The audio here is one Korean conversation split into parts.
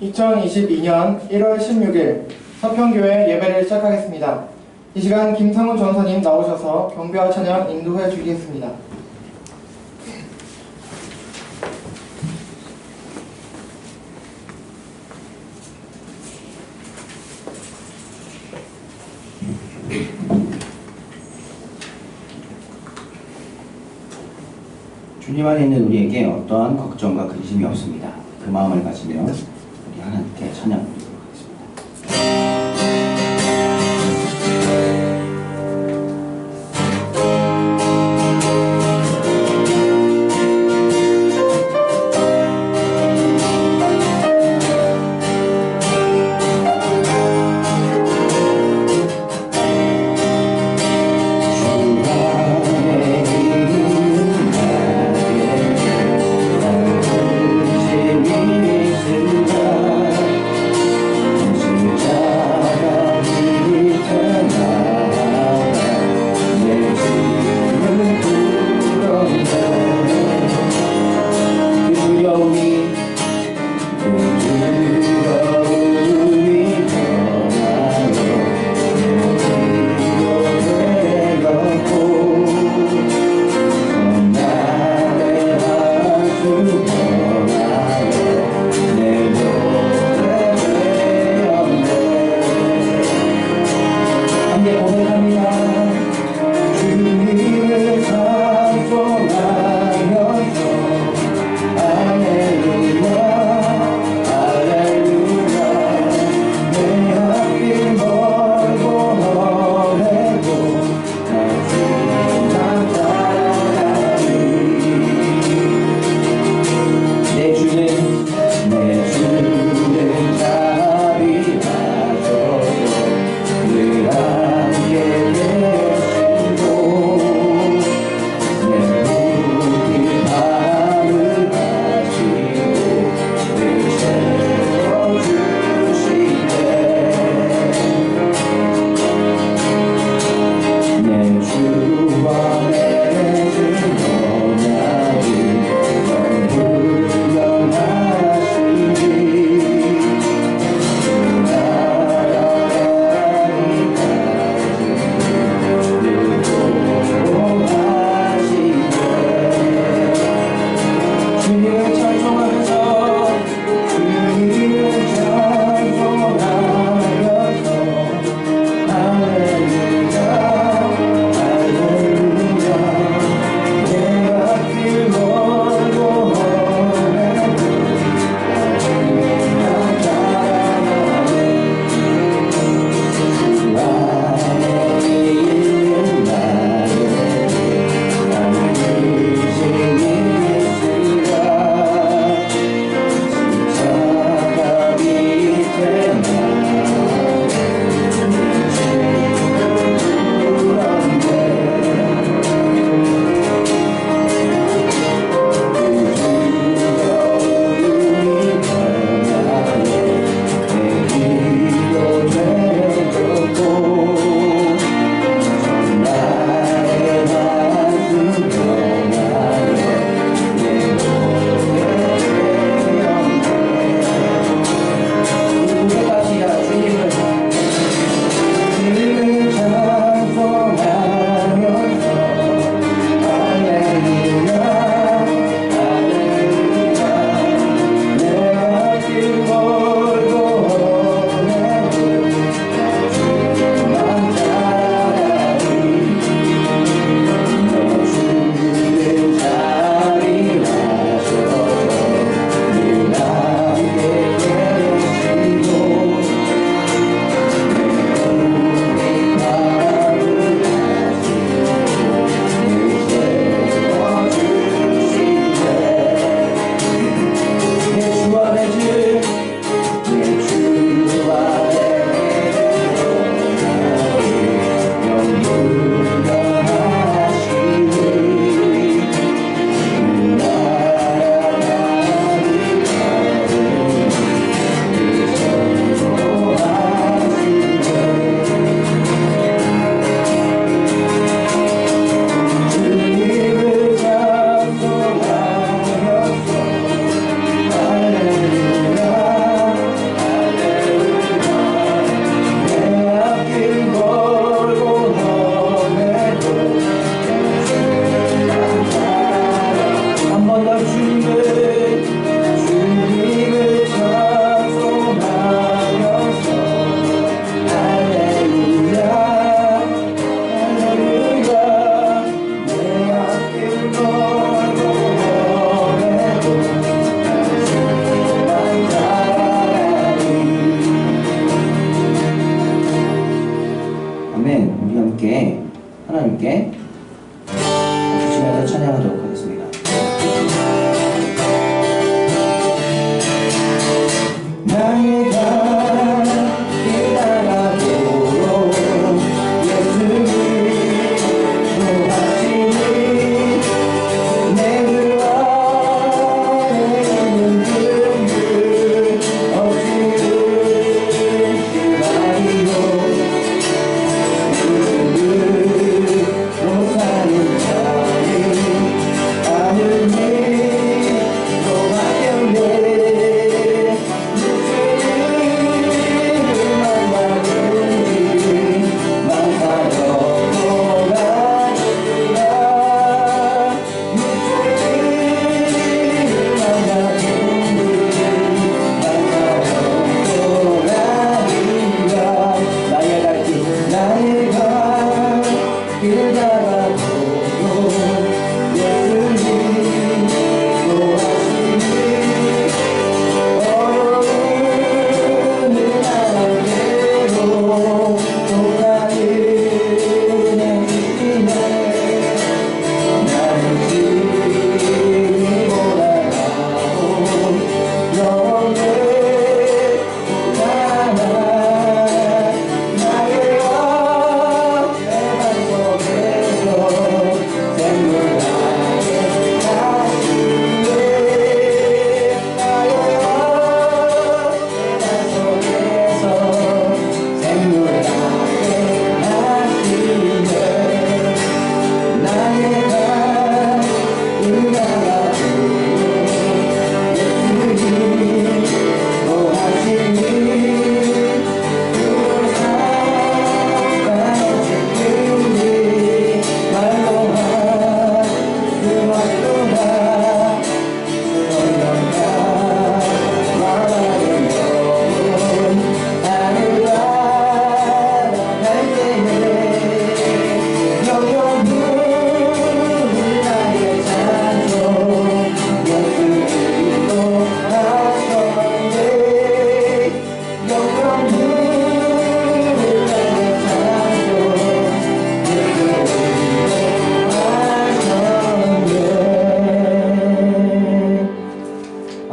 2022년 1월 16일 서평교회 예배를 시작하겠습니다. 이 시간 김상훈 전사님 나오셔서 경배와 찬양 인도해 주시겠습니다. 주님 안에 있는 우리에게 어떠한 걱정과 근심이 없습니다. 그 마음을 가지며 우리 하나님께 찬양 드리도록 하겠습니다.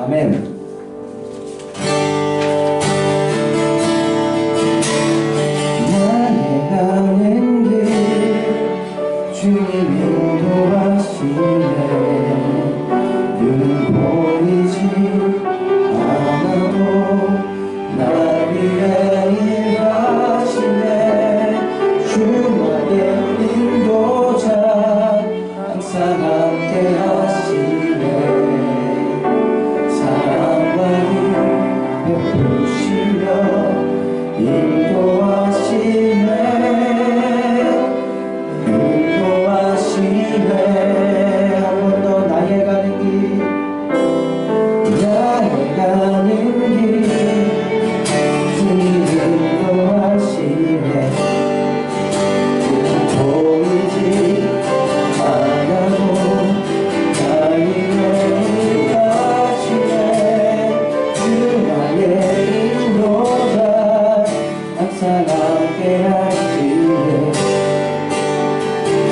아멘. 나의 가는 길 주님 인도하시네. 눈 보이지 않아도 날 위해 일하시네. 주나의 인도자 항상 함께 하시네. 사랑과 힘 베푸시며 인도하시네. 한 번 더 나의 가는 길 나의 가는 길 주님 인도하시네. 보이지 않아도 날 위해 일하시네. 주 나의 인도자 항상 함께 하시네.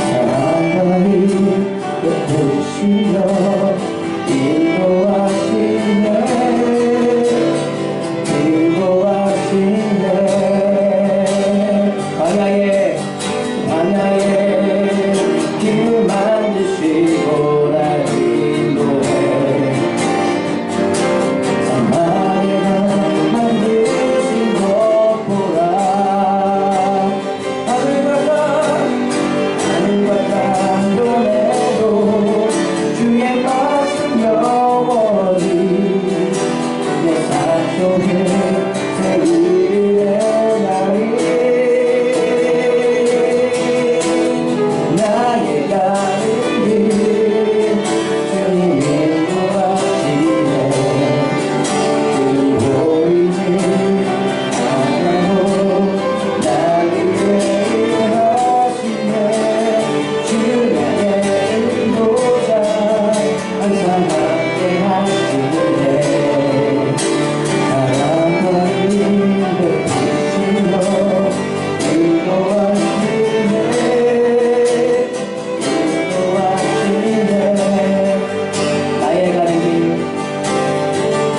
사랑과 힘 베푸시며 인도하시네. 광야에 길 만드시고 날 인도해. 사마리아 만드신 것 보라. 하늘과 땅 보내도 주의 말씀 영원히 내 삶 속에 새기네. 나의 가는 길 주님 인도하시네. 길 보이지 않아도 날 위해 일하시네. 주 나의 인도자 항상 함께 하시네. 사랑과 힘 베푸시며 인도하시네.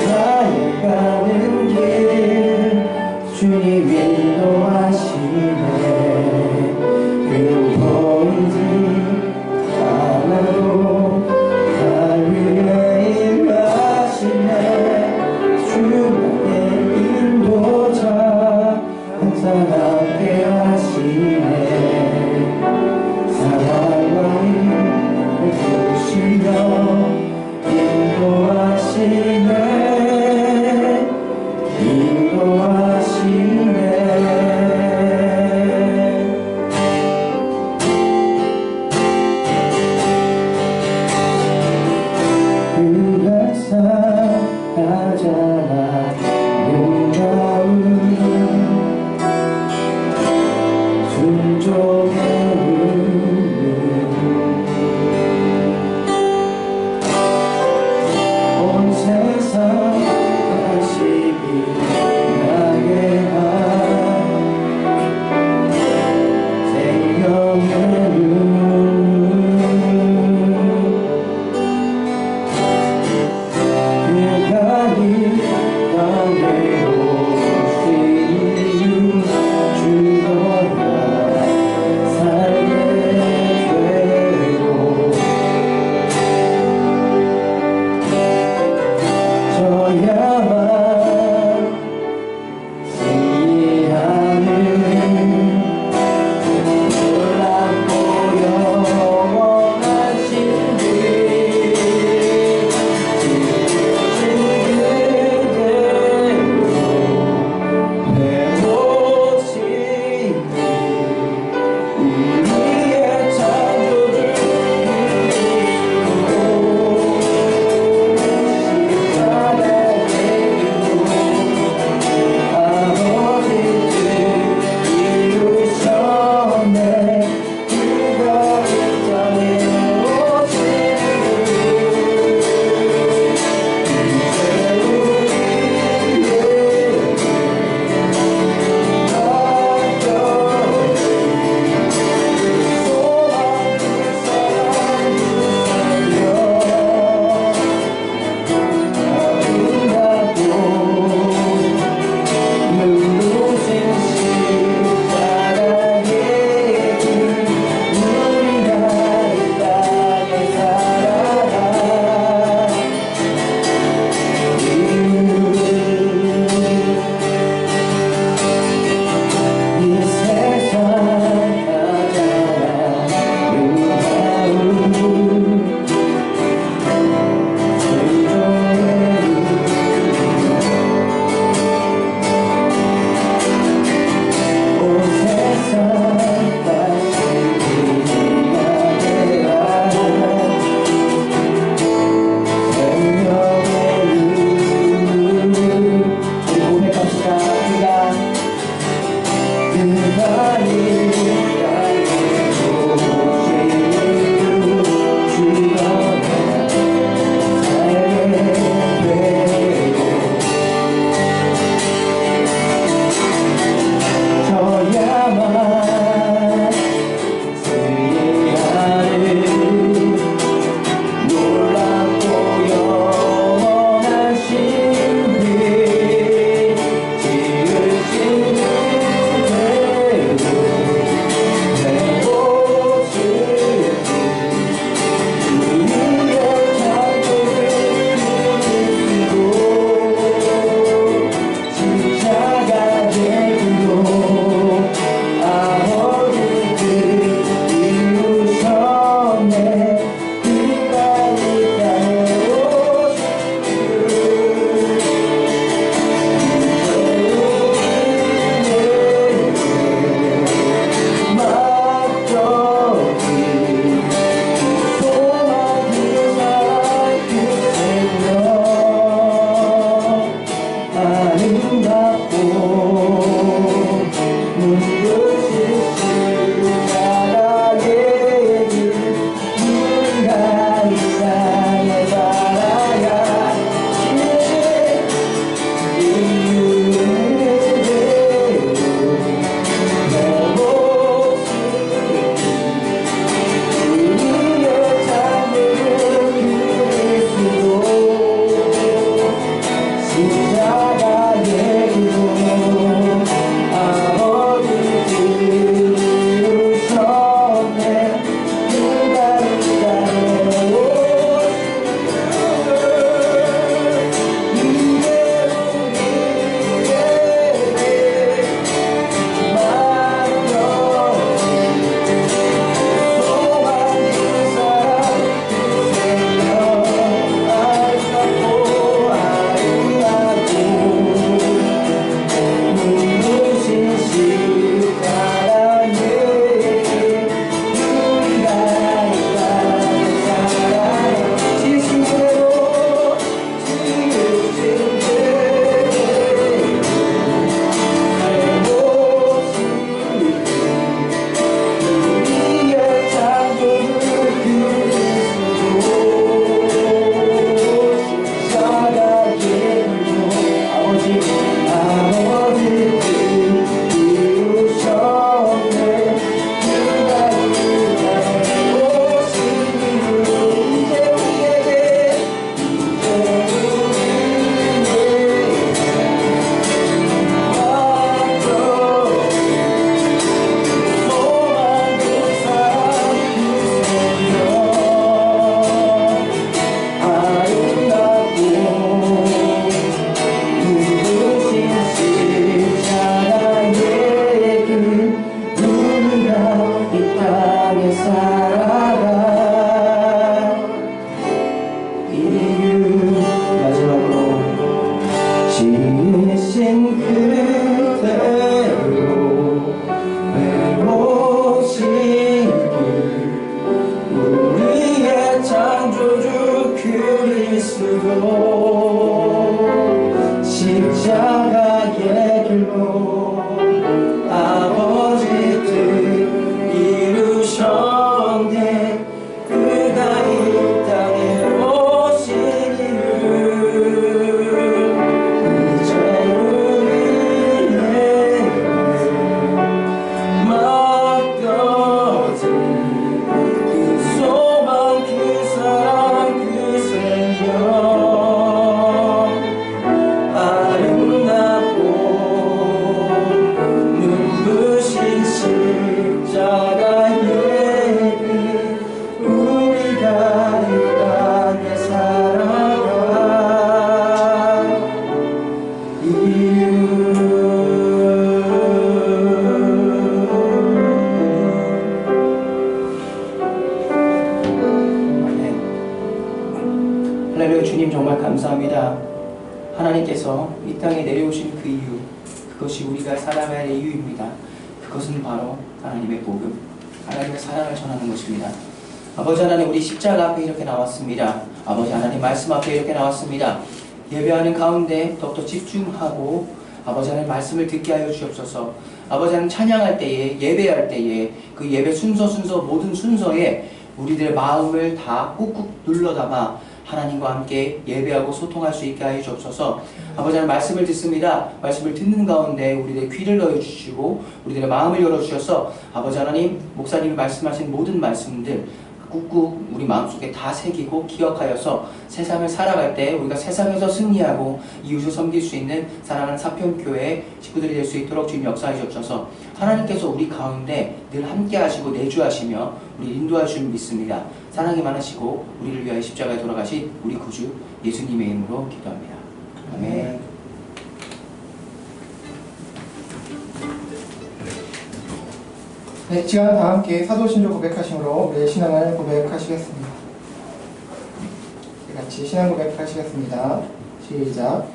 나의 가는 길 주님 인도하시네. 그 보이지 않아도 날 위해 일하시네. 주 나의 인도자 항상 함께 하시네. 사랑과 힘 베푸시며 인도하시네. 그가 사랑하잖아. 능가운 순종의 온 세상 하나님께서 이 땅에 내려오신 그 이유, 그것이 우리가 살아가야 할 이유입니다. 그것은 바로 하나님의 복음, 하나님의 사랑을 전하는 것입니다. 아버지 하나님, 우리 십자가 앞에 이렇게 나왔습니다. 아버지 하나님 말씀 앞에 이렇게 나왔습니다. 예배하는 가운데 더욱더 집중하고 아버지 하나님 말씀을 듣게 하여 주옵소서. 아버지 하나님 찬양할 때에, 예배할 때에, 그 예배 순서 모든 순서에 우리들의 마음을 다 꾹꾹 눌러 담아 하나님과 함께 예배하고 소통할 수 있게 하여 주옵소서. 아버지 하나님 말씀을 듣습니다. 말씀을 듣는 가운데 우리들의 귀를 넣어주시고 우리들의 마음을 열어주셔서 아버지 하나님 목사님이 말씀하신 모든 말씀들 꾹꾹 우리 마음속에 다 새기고 기억하여서 세상을 살아갈 때 우리가 세상에서 승리하고 이웃을 섬길 수 있는 사랑하는 사평교회 식구들이 될 수 있도록 주님 역사해 주옵소서. 하나님께서 우리 가운데 늘 함께 하시고 내주하시며 우리 인도할 줄 믿습니다. 사랑이 많으시고 우리를 위하여 십자가에 돌아가신 우리 구주 예수님의 이름으로 기도합니다. 아멘. 네, 시간 다 함께 사도신조 고백하심으로 우리의 신앙을 고백하시겠습니다. 같이 신앙 고백하시겠습니다. 시작.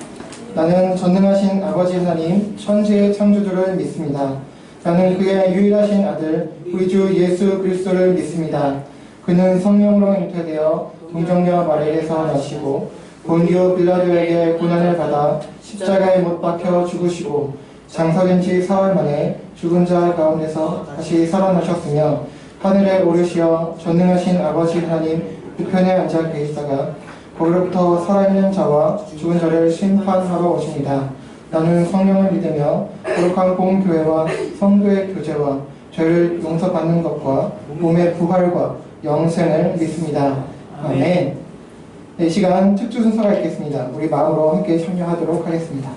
나는 전능하신 아버지 하나님 천지의 창조주를 믿습니다. 나는 그의 유일하신 아들 우리 주 예수 그리스도를 믿습니다. 그는 성령으로 잉태되어 동정녀 마리아에서 나시고 본디오 빌라도에게 고난을 받아 십자가에 못 박혀 죽으시고 장사된 지 사흘 만에 죽은 자 가운데서 다시 살아나셨으며 하늘에 오르시어 전능하신 아버지 하나님 우편에 앉아 계시다가 거기로부터 살아있는 자와 죽은 자를 심판하러 오십니다. 나는 성령을 믿으며 거룩한 공교회와 성도의 교제와 죄를 용서받는 것과 몸의 부활과 영생을 믿습니다. 아멘. 네, 이 시간 특주 순서가 있겠습니다. 우리 마음으로 함께 참여하도록 하겠습니다.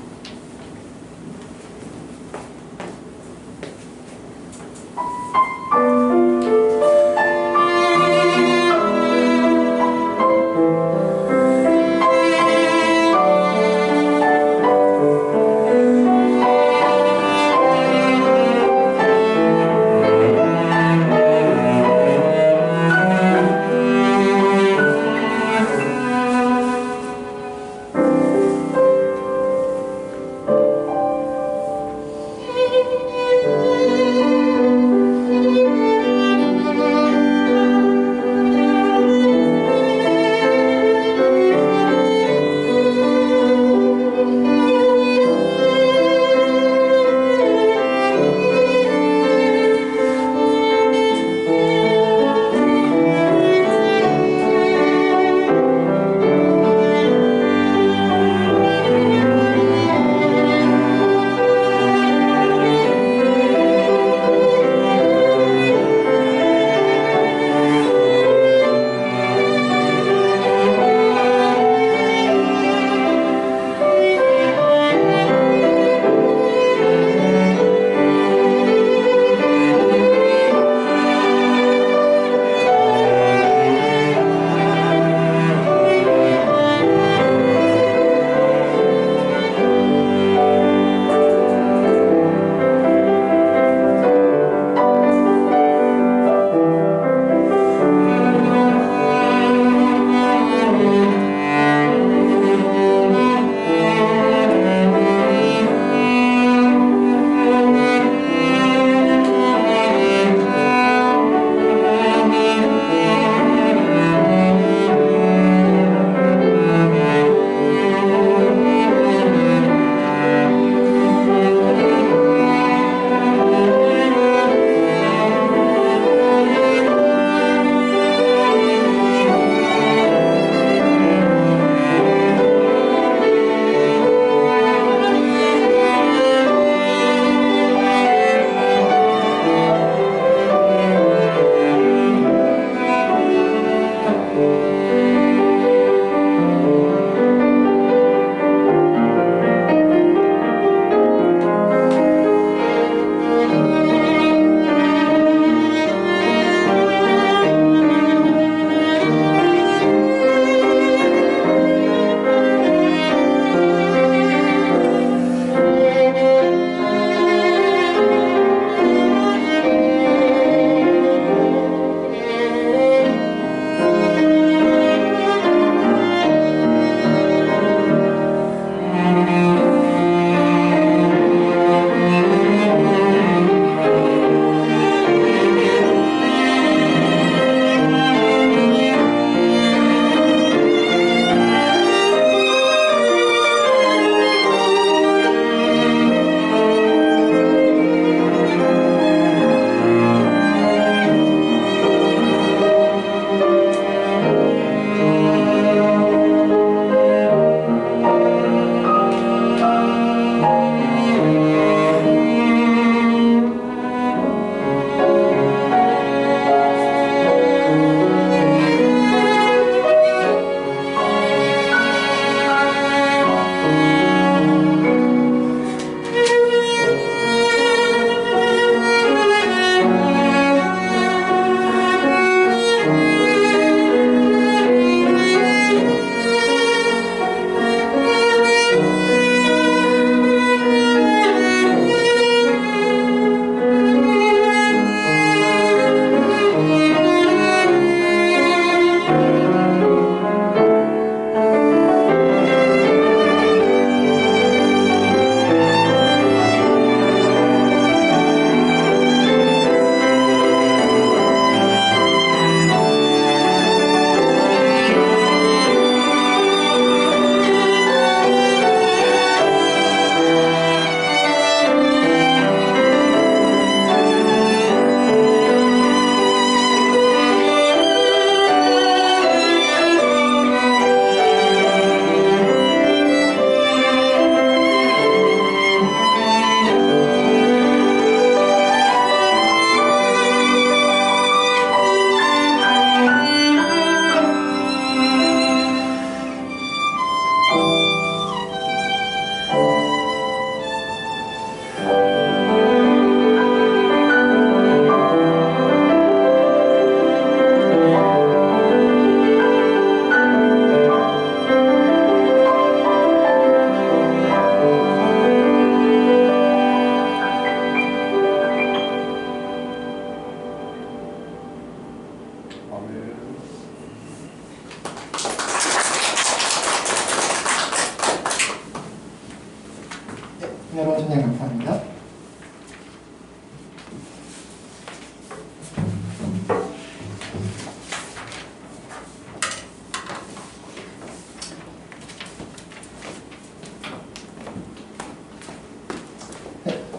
여러분 천장 감사합니다.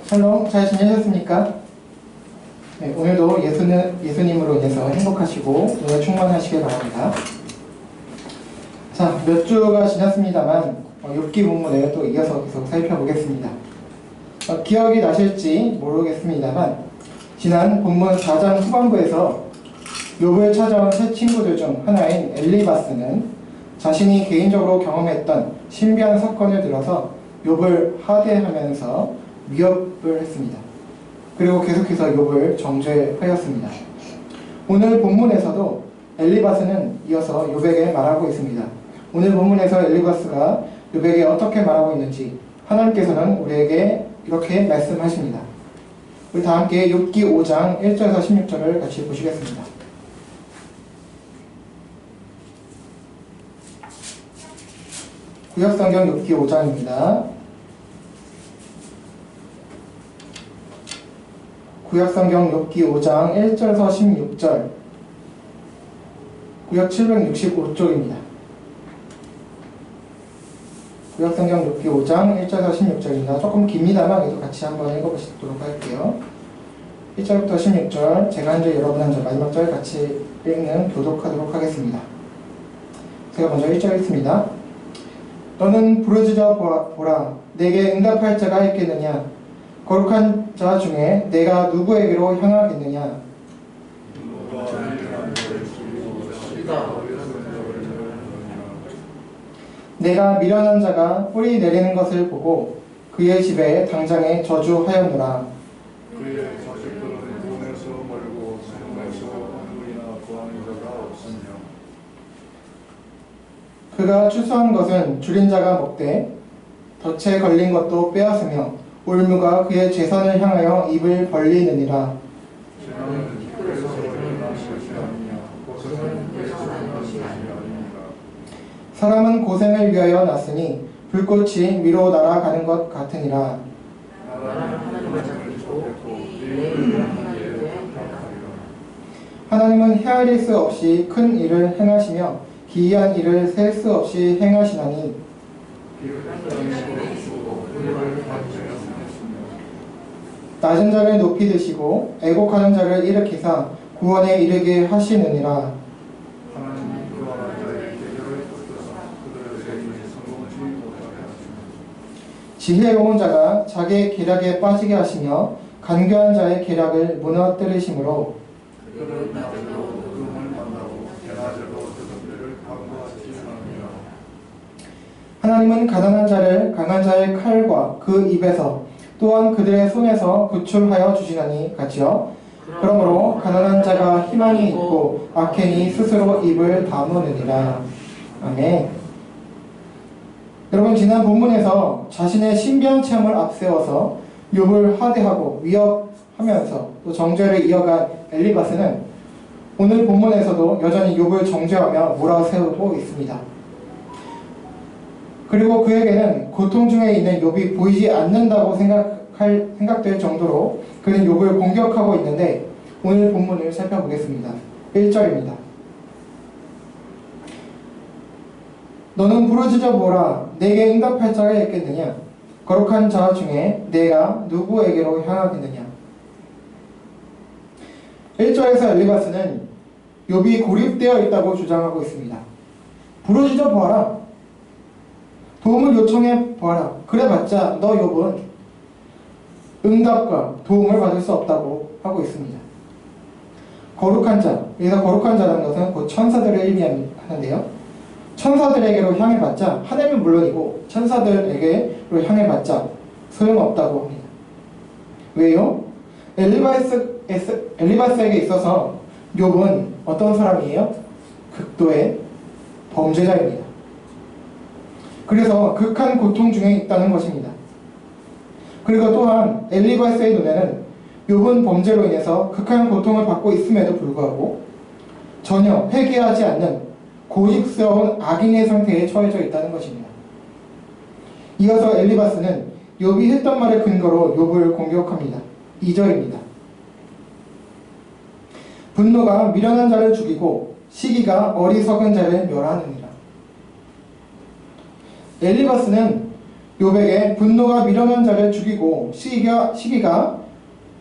샬롬, 잘 지내셨습니까? 네, 오늘도 예수님으로 인해서 행복하시고 오늘 충만하시길 바랍니다. 자, 몇 주가 지났습니다만 욥기 본문을 또 이어서 계속 살펴보겠습니다. 기억이 나실지 모르겠습니다만 지난 본문 4장 후반부에서 욥을 찾아온 세 친구들 중 하나인 엘리바스는 자신이 개인적으로 경험했던 신비한 사건을 들어서 욥을 하대하면서 위협을 했습니다. 그리고 계속해서 욥을 정죄하였습니다. 오늘 본문에서도 엘리바스는 이어서 욥에게 말하고 있습니다. 오늘 본문에서 엘리바스가 욥에게 어떻게 말하고 있는지 하나님께서는 우리에게 이렇게 말씀하십니다. 우리 다 함께 욥기 5장 1절에서 16절을 같이 보시겠습니다. 구약성경 욥기 5장입니다. 구약성경 욥기 5장 1절에서 16절, 구약 765쪽입니다. 구약성경 욥기 5장 1절에서 16절입니다. 조금 깁니다만 그래도 같이 한번 읽어보시도록 할게요. 1절부터 16절, 제가 한 절, 여러분 한 절, 마지막 절 같이 읽는 교독하도록 하겠습니다. 제가 먼저 1절 읽습니다. 너는 부르짖어 보라, 내게 응답할 자가 있겠느냐? 거룩한 자 중에 내가 누구에게로 향하겠느냐? 내가 미련한 자가 뿌리 내리는 것을 보고 그의 집에 당장에 저주하였노라. 그의 자식들은 돈에서 멀고 성에서 누구이나 구하는 자가 없으며 그가 추수한 것은 줄인 자가 먹되 덫에 걸린 것도 빼앗으며 올무가 그의 재산을 향하여 입을 벌리느니라. 재난은 그에서 일어난 것이 아니냐 고생은 그에서 일어난 것이 아니니라. 사람은 고생을 위하여 났으니 불꽃이 위로 날아가는 것 같으니라. 나라는 하나님을 좋겠고 내일을 하나님께 부탁하리라. 하나님은 헤아릴 수 없이 큰 일을 행하시며 기이한 일을 셀 수 없이 행하시나니 비를 내리시고 우리를 받으셨으며 낮은 자를 높이 드시고 애곡하는 자를 일으키사 구원에 이르게 하시느니라. 하나님이 그와 자의 계절을 붙들어서 그들의 생일이 성공하지 못하게 하시며 지혜로운 자가 자기의 계략에 빠지게 하시며 간교한 자의 계략을 무너뜨리심으로 그들은 낮에도 어둠을 만나고 대낮에도 그들을 방구하지 않으며 하나님은 가난한 자를 강한 자의 칼과 그 입에서 또한 그들의 손에서 구출하여 주시나니 같이요. 그러므로 가난한 자가 희망이 있고 악행이 스스로 입을 다무느니라. 아멘. 여러분, 지난 본문에서 자신의 신비한 체험을 앞세워서 욥을 하대하고 위협하면서 또 정죄를 이어간 엘리바스는 오늘 본문에서도 여전히 욥을 정죄하며 몰아세우고 있습니다. 그리고 그에게는 고통 중에 있는 욥이 보이지 않는다고 생각될 정도로 그는 욥을 공격하고 있는데 오늘 본문을 살펴보겠습니다. 1절입니다. 너는 부르짖어 보라, 내게 응답할 자가 있겠느냐? 거룩한 자 중에 내가 누구에게로 향하겠느냐? 1절에서 엘리바스는 욥이 고립되어 있다고 주장하고 있습니다. 부르짖어 보아라. 도움을 요청해 보아라. 그래봤자 너 욥은 응답과 도움을 받을 수 없다고 하고 있습니다. 거룩한 자, 여기서 거룩한 자라는 것은 곧 천사들을 의미하는데요. 천사들에게로 향해봤자 하나님은 물론이고 천사들에게로 향해봤자 소용없다고 합니다. 왜요? 엘리바스에게 있어서 욥은 어떤 사람이에요? 극도의 범죄자입니다. 그래서 극한 고통 중에 있다는 것입니다. 그리고 또한 엘리바스의 눈에는 욥은 범죄로 인해서 극한 고통을 받고 있음에도 불구하고 전혀 회개하지 않는 고집스러운 악인의 상태에 처해져 있다는 것입니다. 이어서 엘리바스는 욥이 했던 말을 근거로 욥을 공격합니다. 2절입니다. 분노가 미련한 자를 죽이고 시기가 어리석은 자를 멸하느니라. 엘리바스는 욥에게 분노가 미련한 자를 죽이고 시기가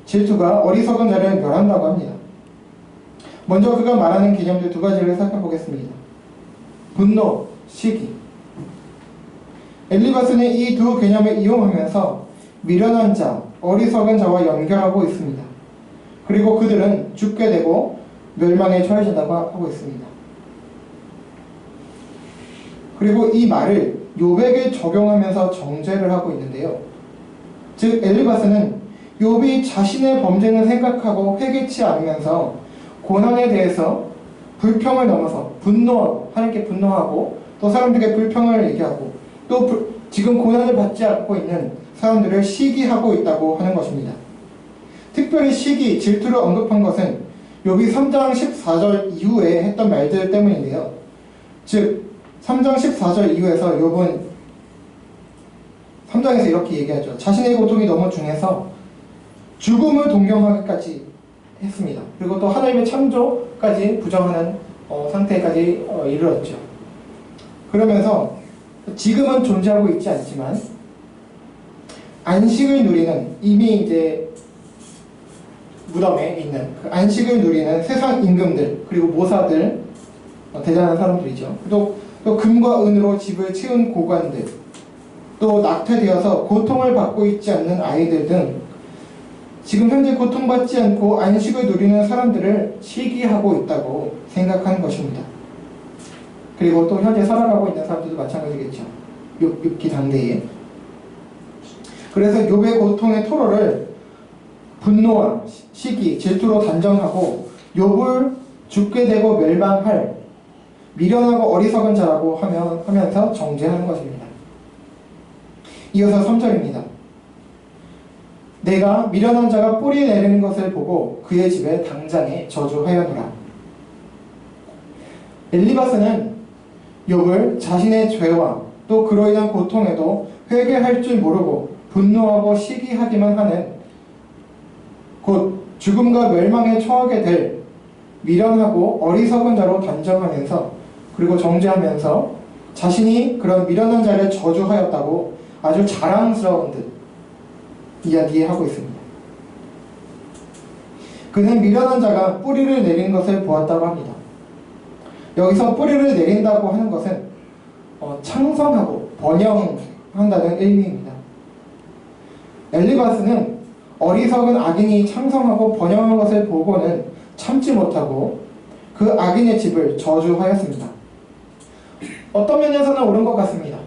질투가 어리석은 자를 멸한다고 합니다. 먼저 그가 말하는 개념들 두 가지를 살펴보겠습니다. 분노, 시기. 엘리바스는 이 두 개념을 이용하면서 미련한 자, 어리석은 자와 연결하고 있습니다. 그리고 그들은 죽게 되고 멸망에 처해진다고 하고 있습니다. 그리고 이 말을 욥에게 적용하면서 정죄를 하고 있는데요. 즉 엘리바스는 욥이 자신의 범죄는 생각하고 회개치 않으면서 고난에 대해서 불평을 넘어서 분노하고 하나님께 분노하고 또 사람들에게 불평을 얘기하고 또 지금 고난을 받지 않고 있는 사람들을 시기하고 있다고 하는 것입니다. 특별히 시기, 질투를 언급한 것은 욥이 3장 14절 이후에 했던 말들 때문인데요. 즉 3장 14절 이후에서 욥은 3장에서 이렇게 얘기하죠. 자신의 고통이 너무 중해서 죽음을 동경하기까지 했습니다. 그리고 또 하나님의 창조까지 부정하는 상태까지 이르렀죠. 그러면서 지금은 존재하고 있지 않지만 안식을 누리는 이미 이제 무덤에 있는 그 안식을 누리는 세상 임금들 그리고 모사들 대단한 사람들이죠. 또 금과 은으로 집을 채운 고관들 또 낙태되어서 고통을 받고 있지 않는 아이들 등 지금 현재 고통받지 않고 안식을 누리는 사람들을 시기하고 있다고 생각하는 것입니다. 그리고 또 현재 살아가고 있는 사람들도 마찬가지겠죠. 욥기 당대에. 그래서 욥의 고통의 토로를 분노와 시기, 질투로 단정하고 욥을 죽게 되고 멸망할 미련하고 어리석은 자라고 하면서 정죄하는 것입니다. 이어서 3절입니다. 내가 미련한 자가 뿌리 내리는 것을 보고 그의 집에 당장에 저주하여노라. 엘리바스는 욥을 자신의 죄와 또 그로 인한 고통에도 회개할 줄 모르고 분노하고 시기하기만 하는 곧 죽음과 멸망에 처하게 될 미련하고 어리석은 자로 단정하면서 그리고 정죄하면서 자신이 그런 미련한 자를 저주하였다고 아주 자랑스러운 듯 이야기하고 있습니다. 그는 미련한 자가 뿌리를 내린 것을 보았다고 합니다. 여기서 뿌리를 내린다고 하는 것은 창성하고 번영한다는 의미입니다. 엘리바스는 어리석은 악인이 창성하고 번영한 것을 보고는 참지 못하고 그 악인의 집을 저주하였습니다. 어떤 면에서는 옳은 것 같습니다.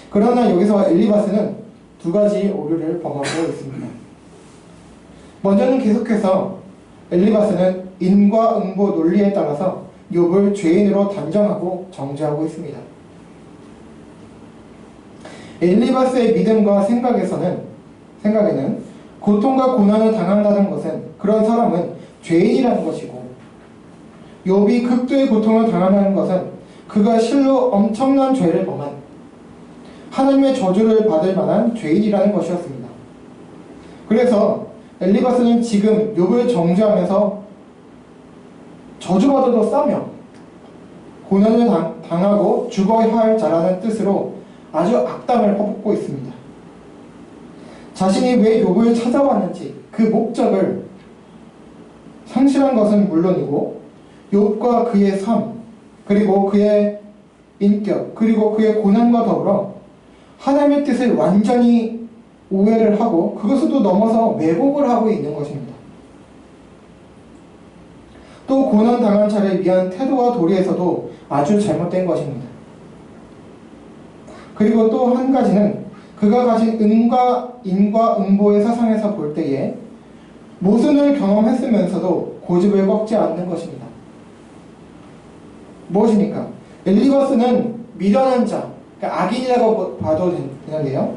그러나 여기서 엘리바스는 두 가지 오류를 범하고 있습니다. 먼저는 계속해서 엘리바스는 인과응보 논리에 따라서 욥을 죄인으로 단정하고 정죄하고 있습니다. 엘리바스의 믿음과 생각에는 고통과 고난을 당한다는 것은 그런 사람은 죄인이라는 것이고 욥이 극도의 고통을 당한다는 것은 그가 실로 엄청난 죄를 범한 하나님의 저주를 받을 만한 죄인이라는 것이었습니다. 그래서 엘리바스는 지금 욥을 정죄하면서 저주받아도 싸며 고난을 당하고 죽어야 할 자라는 뜻으로 아주 악담을 퍼붓고 있습니다. 자신이 왜 욥을 찾아왔는지 그 목적을 상실한 것은 물론이고 욥과 그의 삶 그리고 그의 인격 그리고 그의 고난과 더불어 하나님의 뜻을 완전히 오해를 하고 그것으로 넘어서 왜곡을 하고 있는 것입니다. 또 고난당한 자를 위한 태도와 도리에서도 아주 잘못된 것입니다. 그리고 또 한 가지는 그가 가진 인과응보의 사상에서 볼 때에 모순을 경험했으면서도 고집을 꺾지 않는 것입니다. 무엇입니까? 엘리바스는 미련한 자, 그러니까 악인이라고 봐도 되는데요.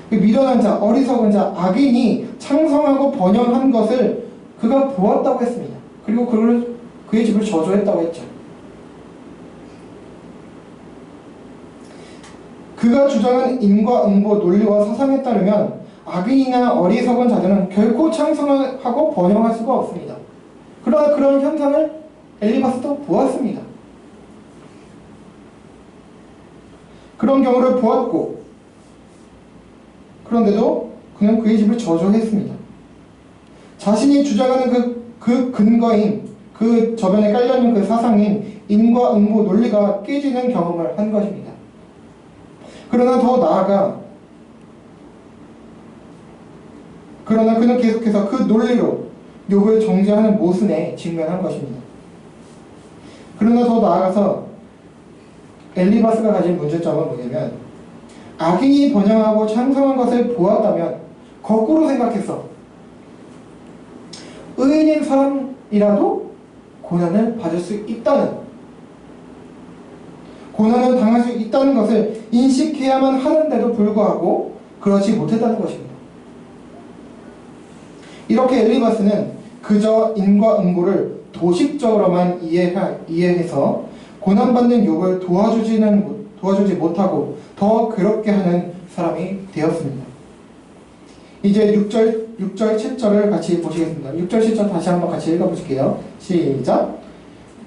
그 미련한 자, 어리석은 자, 악인이 창성하고 번영한 것을 그가 보았다고 했습니다. 그리고 그의 집을 저주했다고 했죠. 그가 주장한 인과응보 논리와 사상에 따르면 악인이나 어리석은 자들은 결코 창성하고 번영할 수가 없습니다. 그러나 그런 현상을 엘리바스도 보았습니다. 그런 경우를 보았고, 그런데도 그는 그의 집을 저주했습니다. 자신이 주장하는 그 근거인, 그 저변에 깔려있는 그 사상인 인과응보 논리가 깨지는 경험을 한 것입니다. 그러나 더 나아가, 그러나 그는 계속해서 그 논리로 욥을 정죄하는 모순에 직면한 것입니다. 그러나 더 나아가서 엘리바스가 가진 문제점은 뭐냐면, 악인이 번영하고 창성한 것을 보았다면 거꾸로 생각해서 의인인 사람이라도 고난을 받을 수 있다는, 고난을 당할 수 있다는 것을 인식해야만 하는데도 불구하고 그렇지 못했다는 것입니다. 이렇게 엘리바스는 그저 인과응보를 도식적으로만 이해해서 고난받는 욥을 도와주지 못하고 더 괴롭게 하는 사람이 되었습니다. 이제 6절, 7절을 같이 보시겠습니다. 6절, 7절 다시 한번 같이 읽어보실게요. 시작!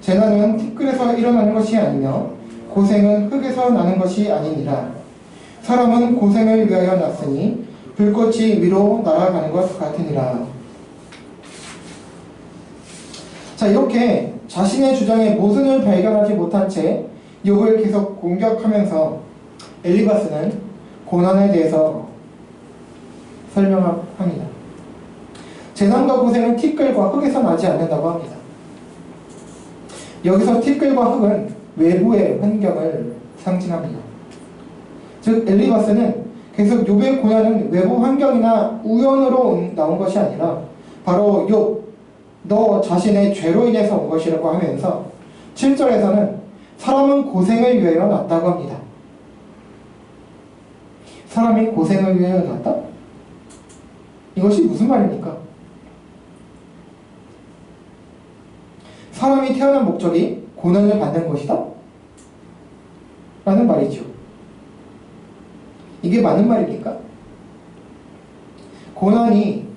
재난은 티끌에서 일어나는 것이 아니며 고생은 흙에서 나는 것이 아니니라. 사람은 고생을 위하여 났으니 불꽃이 위로 날아가는 것 같으니라. 자, 이렇게 자신의 주장에 모순을 발견하지 못한 채 욥을 계속 공격하면서 엘리바스는 고난에 대해서 설명합니다. 재난과 고생은 티끌과 흙에서 나지 않는다고 합니다. 여기서 티끌과 흙은 외부의 환경을 상징합니다. 즉 엘리바스는 계속 욥의 고난은 외부 환경이나 우연으로 나온 것이 아니라 바로 욥, 너 자신의 죄로 인해서 온 것이라고 하면서 7절에서는 사람은 고생을 위하여 났다고 합니다. 사람이 고생을 위하여 났다? 이것이 무슨 말입니까? 사람이 태어난 목적이 고난을 받는 것이다? 라는 말이죠. 이게 맞는 말입니까? 고난이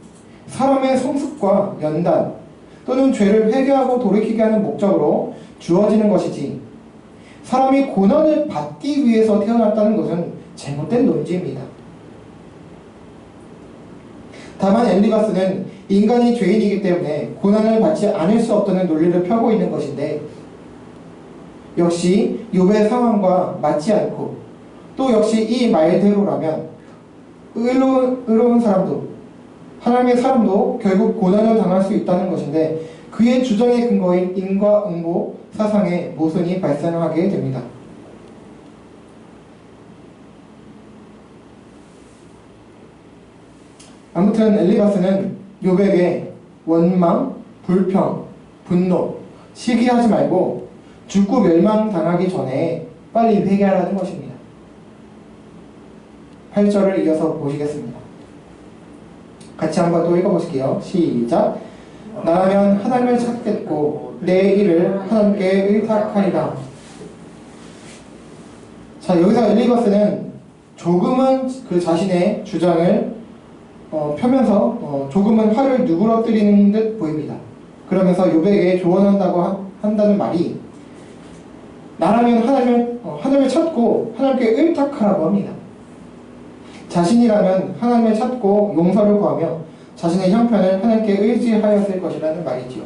사람의 성숙과 연단 또는 죄를 회개하고 돌이키게 하는 목적으로 주어지는 것이지, 사람이 고난을 받기 위해서 태어났다는 것은 잘못된 논지입니다. 다만 엘리바스는 인간이 죄인이기 때문에 고난을 받지 않을 수 없다는 논리를 펴고 있는 것인데, 역시 욥의 상황과 맞지 않고 또 역시 이 말대로라면 의로운 사람도, 하나님의 사람도 결국 고난을 당할 수 있다는 것인데, 그의 주장의 근거인 인과응보 사상에 모순이 발생하게 됩니다. 아무튼 엘리바스는 욥에게 원망, 불평, 분노, 시기하지 말고 죽고 멸망당하기 전에 빨리 회개하라는 것입니다. 8절을 이어서 보시겠습니다. 같이 한번 또 읽어보실게요. 시작! 나라면 하나님을 찾겠고 내 일을 하나님께 의탁하리라. 자, 여기서 엘리바스는 조금은 그 자신의 주장을 펴면서 조금은 화를 누그러뜨리는 듯 보입니다. 그러면서 욥에게 조언한다고 한다는 말이, 나라면 하나님을 찾고 하나님께 의탁하라고 합니다. 자신이라면 하나님을 찾고 용서를 구하며 자신의 형편을 하나님께 의지하였을 것이라는 말이지요.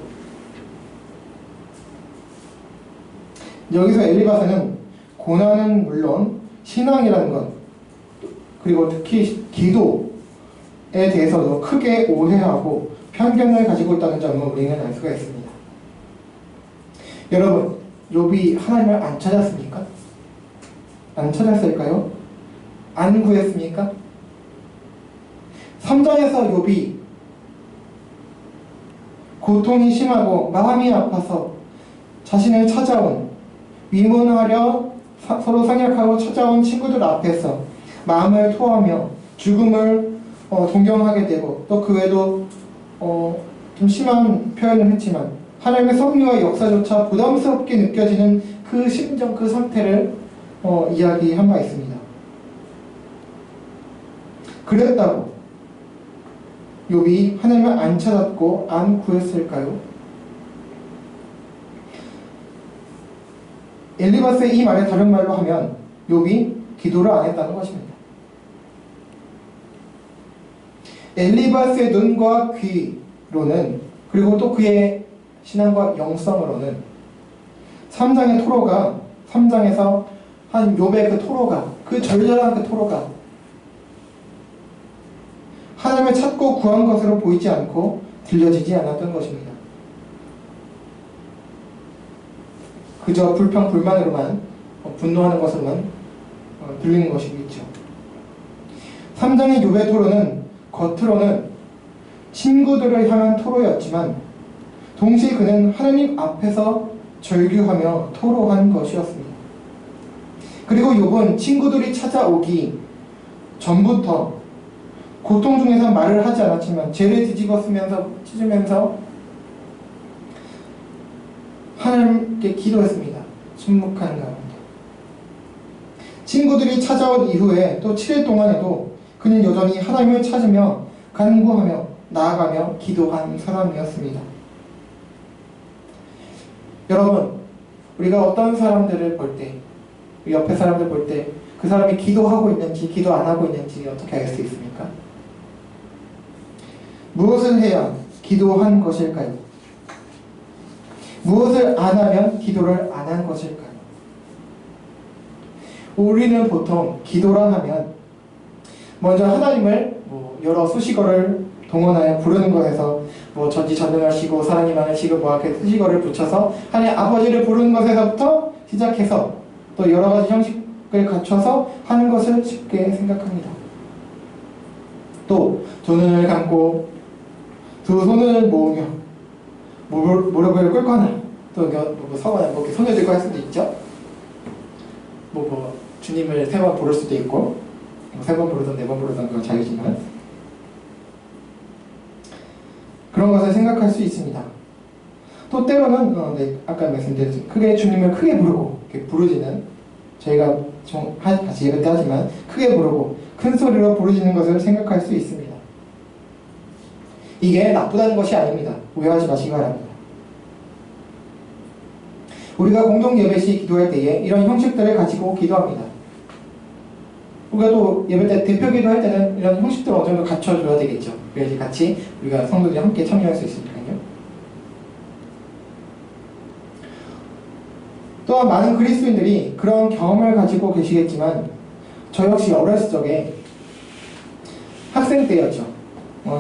여기서 엘리바스는 고난은 물론 신앙이라는 것, 그리고 특히 기도에 대해서도 크게 오해하고 편견을 가지고 있다는 점을 우리는 알 수가 있습니다. 여러분, 욥이 하나님을 안 찾았습니까? 안 찾았을까요? 안 구했습니까? 3장에서 욥이 고통이 심하고 마음이 아파서 자신을 찾아온, 위문하려 서로 상약하고 찾아온 친구들 앞에서 마음을 토하며 죽음을 동경하게 되고, 또 그 외에도 좀 심한 표현을 했지만 하나님의 섭리와 역사조차 부담스럽게 느껴지는 그 심정, 그 상태를 이야기한 바 있습니다. 그랬다고 욥이 하나님을 안 찾았고 안 구했을까요? 엘리바스의 이 말을 다른 말로 하면 욥이 기도를 안 했다는 것입니다. 엘리바스의 눈과 귀로는, 그리고 또 그의 신앙과 영성으로는 3장의 토로가, 3장에서 한 욥의 그 토로가, 그 절절한 그 토로가 하나님을 찾고 구한 것으로 보이지 않고 들려지지 않았던 것입니다. 그저 불평, 불만으로만, 분노하는 것으로만 들리는 것이겠죠. 3장의 욥의 토로는 겉으로는 친구들을 향한 토로였지만 동시에 그는 하나님 앞에서 절규하며 토로한 것이었습니다. 그리고 욥은 친구들이 찾아오기 전부터 고통 중에서 말을 하지 않았지만 죄를 뒤집어 쓰면서 찢으면서 하나님께 기도했습니다. 침묵한 가운데. 친구들이 찾아온 이후에 또 7일 동안에도 그는 여전히 하나님을 찾으며 간구하며 나아가며 기도한 사람이었습니다. 여러분, 우리가 어떤 사람들을 볼 때, 옆에 사람들 볼 때 그 사람이 기도하고 있는지 기도 안 하고 있는지 어떻게 알 수 있습니까? 무엇을 해야 기도한 것일까요? 무엇을 안 하면 기도를 안 한 것일까요? 우리는 보통 기도라 하면 먼저 하나님을 여러 수식어를 동원하여 부르는 것에서 전지전능하시고 사랑이 많으시고 이렇게 수식어를 붙여서 하나님 아버지를 부르는 것에서부터 시작해서 또 여러 가지 형식을 갖춰서 하는 것을 쉽게 생각합니다. 또 두 눈을 감고 두 손을 모으며 무릎을 꿇거나 또 서거나 이렇게 손을 들고 할 수도 있죠. 주님을 3번 부를 수도 있고 3번 부르든 4번 부르든 그건 자유지만 그런 것을 생각할 수 있습니다. 또 때로는 아까 말씀드렸듯이 주님을 크게 부르고 이렇게 부르지는 저희가 같이 예배 때 하지만 크게 부르고 큰 소리로 부르짖는 것을 생각할 수 있습니다. 이게 나쁘다는 것이 아닙니다. 오해하지 마시기 바랍니다. 우리가 공동 예배 시 기도할 때에 이런 형식들을 가지고 기도합니다. 우리가 또 예배 때 대표 기도할 때는 이런 형식들을 어느 정도 갖춰줘야 되겠죠. 그래야지 같이 우리가 성도들이 함께 참여할 수 있으니까요. 또한 많은 그리스도인들이 그런 경험을 가지고 계시겠지만 저 역시 어렸을 적에 학생 때였죠.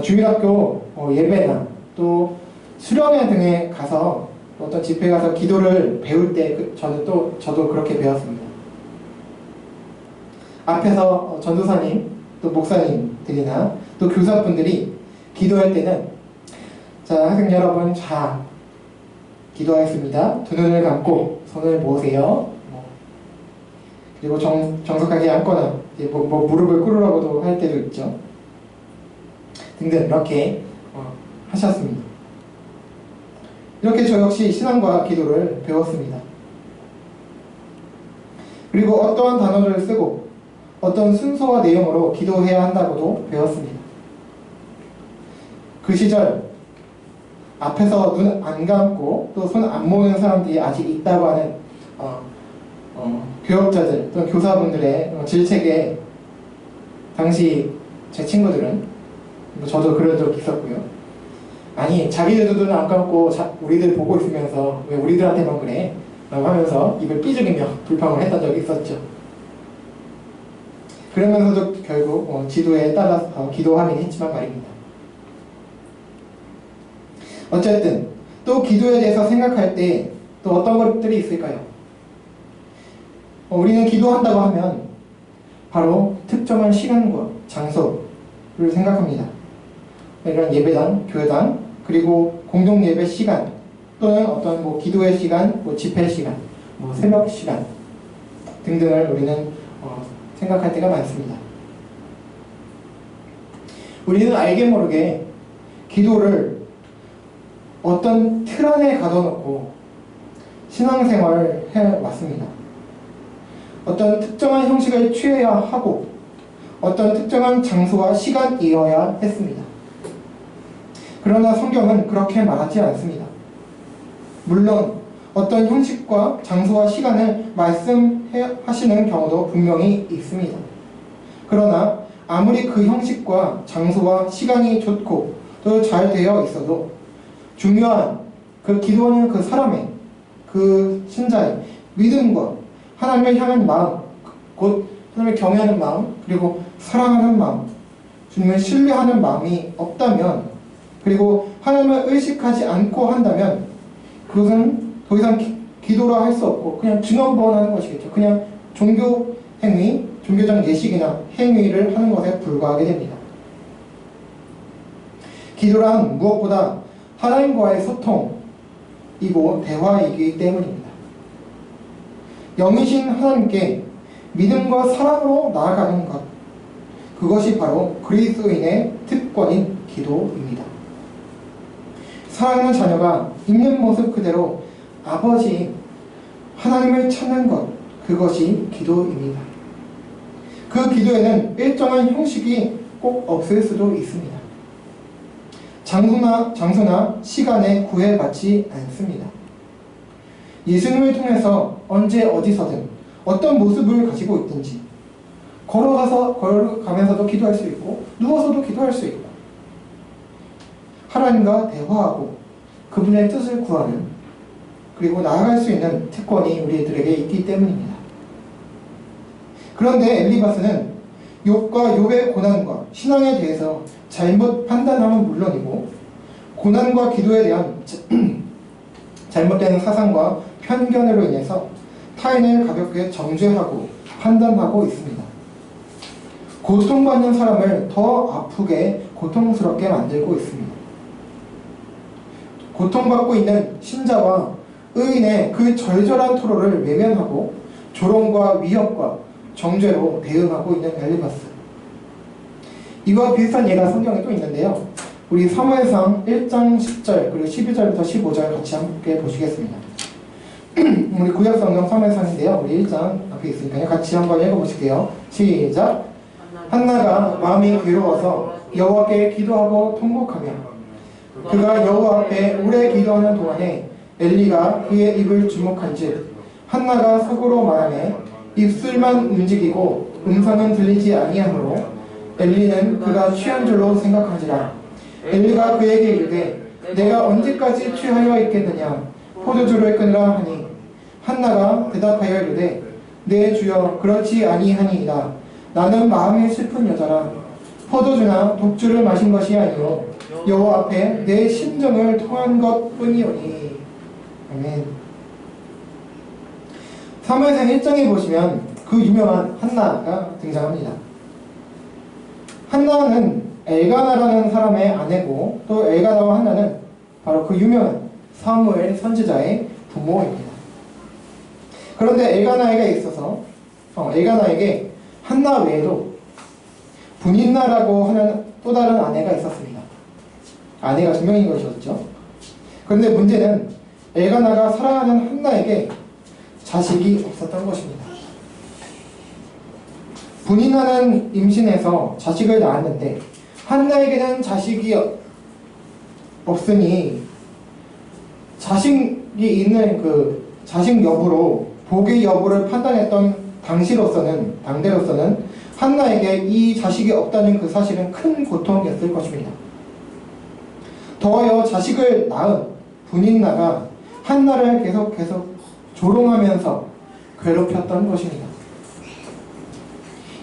주일학교 예배나 또 수련회 등에 가서 어떤 집회 가서 기도를 배울 때 저도 그렇게 배웠습니다. 앞에서 전도사님 또 목사님들이나 또 교사분들이 기도할 때는 자 학생 여러분 자 기도하겠습니다. 두 눈을 감고 손을 모으세요. 그리고 정석하게 앉거나 무릎을 꿇으라고도 할 때도 있죠. 등등 이렇게 하셨습니다. 이렇게 저 역시 신앙과 기도를 배웠습니다. 그리고 어떠한 단어를 쓰고 어떤 순서와 내용으로 기도해야 한다고도 배웠습니다. 그 시절 앞에서 눈 안 감고 또 손 안 모으는 사람들이 아직 있다고 하는 교역자들 또는 교사분들의 질책에 당시 제 친구들은 저도 그런 적 있었고요. 아니 자기들도 눈 안 감고 우리들 보고 있으면서 왜 우리들한테만 그래? 라고 하면서 입을 삐죽이며 불평을 했던 적이 있었죠. 그러면서도 결국 지도에 따라서 기도하긴 했지만 말입니다. 어쨌든 또 기도에 대해서 생각할 때 또 어떤 것들이 있을까요? 우리는 기도한다고 하면 바로 특정한 시간과 장소를 생각합니다. 이런 예배당, 교회당, 그리고 공동 예배 시간 또는 어떤 기도의 시간, 집회 시간, 새벽 시간 등등을 우리는 생각할 때가 많습니다. 우리는 알게 모르게 기도를 어떤 틀 안에 가둬놓고 신앙생활을 해왔습니다. 어떤 특정한 형식을 취해야 하고 어떤 특정한 장소와 시간이어야 했습니다. 그러나 성경은 그렇게 말하지 않습니다. 물론 어떤 형식과 장소와 시간을 말씀하시는 경우도 분명히 있습니다. 그러나 아무리 그 형식과 장소와 시간이 좋고 또 잘 되어 있어도 중요한 그 기도하는 그 사람의 그 신자의 믿음과 하나님을 향한 마음, 곧 하나님을 경외하는 마음, 그리고 사랑하는 마음, 주님을 신뢰하는 마음이 없다면, 그리고 하나님을 의식하지 않고 한다면 그것은 더 이상 기도라 할 수 없고 그냥 증언번 하는 것이겠죠. 그냥 종교 행위, 종교적 예식이나 행위를 하는 것에 불과하게 됩니다. 기도란 무엇보다 하나님과의 소통이고 대화이기 때문입니다. 영이신 하나님께 믿음과 사랑으로 나아가는 것, 그것이 바로 그리스도인의 특권인 기도입니다. 사랑하는 자녀가 있는 모습 그대로 아버지 하나님을 찾는 것, 그것이 기도입니다. 그 기도에는 일정한 형식이 꼭 없을 수도 있습니다. 장소나 시간에 구애받지 않습니다. 예수님을 통해서 언제 어디서든 어떤 모습을 가지고 있든지 걸어가면서도 기도할 수 있고 누워서도 기도할 수 있고 하나님과 대화하고 그분의 뜻을 구하는, 그리고 나아갈 수 있는 특권이 우리들에게 있기 때문입니다. 그런데 엘리바스는 욥과 욥의 고난과 신앙에 대해서 잘못 판단함은 물론이고 고난과 기도에 대한 잘못된 사상과 편견으로 인해서 타인을 가볍게 정죄하고 판단하고 있습니다. 고통받는 사람을 더 아프게 고통스럽게 만들고 있습니다. 고통받고 있는 신자와 의인의 그 절절한 토로를 외면하고 조롱과 위협과 정죄로 대응하고 있는 엘리바스. 이와 비슷한 예가 성경에 또 있는데요. 우리 사무엘상 1장 10절 그리고 12절부터 15절 같이 함께 보시겠습니다. 우리 구약성경 사무엘상인데요. 우리 1장 앞에 있으니까요. 같이 한번 읽어보실게요. 시작! 한나가 마음이 괴로워서 여호와께 기도하고 통곡하며 그가 여호와 앞에 오래 기도하는 동안에 엘리가 그의 입을 주목한즉 한나가 속으로 말하매 입술만 움직이고 음성은 들리지 아니하므로 엘리는 그가 취한 줄로 생각하지라. 엘리가 그에게 이르되 내가 언제까지 취하여 있겠느냐 포도주를 끊으라 하니 한나가 대답하여 이르되 내 주여 그렇지 아니하니이다. 나는 마음이 슬픈 여자라. 포도주나 독주를 마신 것이 아니요 여호와 앞에 내 심정을 통한 것뿐이오니. 아멘. 사무엘상 1장에 보시면 그 유명한 한나가 등장합니다. 한나는 엘가나라는 사람의 아내고 또 엘가나와 한나는 바로 그 유명한 사무엘 선지자의 부모입니다. 그런데 엘가나에게 한나 외에도 분인나라고 하는 또 다른 아내가 있었습니다. 아내가 2명인 것이었죠. 그런데 문제는 엘가나가 사랑하는 한나에게 자식이 없었던 것입니다. 분인나는 임신해서 자식을 낳았는데 한나에게는 자식이 없으니 자식이 있는 그 자식 여부로 복의 여부를 판단했던 당대로서는 한나에게 이 자식이 없다는 그 사실은 큰 고통이었을 것입니다. 더하여 자식을 낳은 분인나가 한나를 계속 조롱하면서 괴롭혔던 것입니다.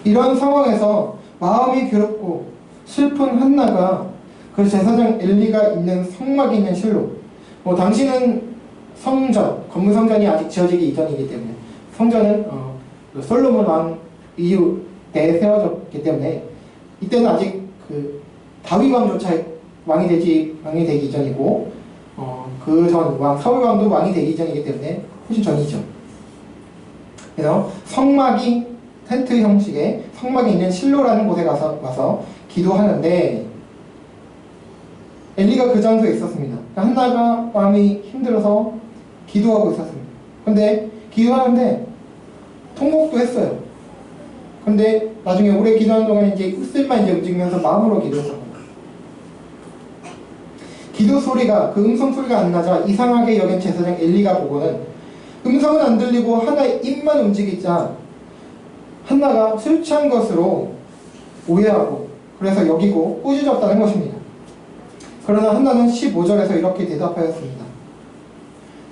이런 상황에서 마음이 괴롭고 슬픈 한나가 그 제사장 엘리가 있는 성막이 있는 실로, 당시는 성전, 건물 성전이 아직 지어지기 이전이기 때문에 성전은 솔로몬 왕 이후 때 세워졌기 때문에 이때는 아직 그 다윗 왕조차 왕이 되기 이전이고 그 전 왕 사울 왕도 왕이 되기 이전이기 때문에 훨씬 전이죠. 그래서 성막이 텐트 형식의 성막이 있는 실로라는 곳에 와서 기도하는데 엘리가 그 장소에 있었습니다. 한나가 마음이 힘들어서 기도하고 있었습니다. 근데 기도하는데 통곡도 했어요. 근데 나중에 오래 기도하는 동안 이제 입술만 이제 움직이면서 마음으로 기도했던 거예요. 기도 소리가, 그 음성 소리가 안 나자 이상하게 여긴 제사장 엘리가 보고는 음성은 안 들리고 하나의 입만 움직이자 한나가 술 취한 것으로 오해하고 그래서 여기고 꾸짖었다는 것입니다. 그러나 한나는 15절에서 이렇게 대답하였습니다.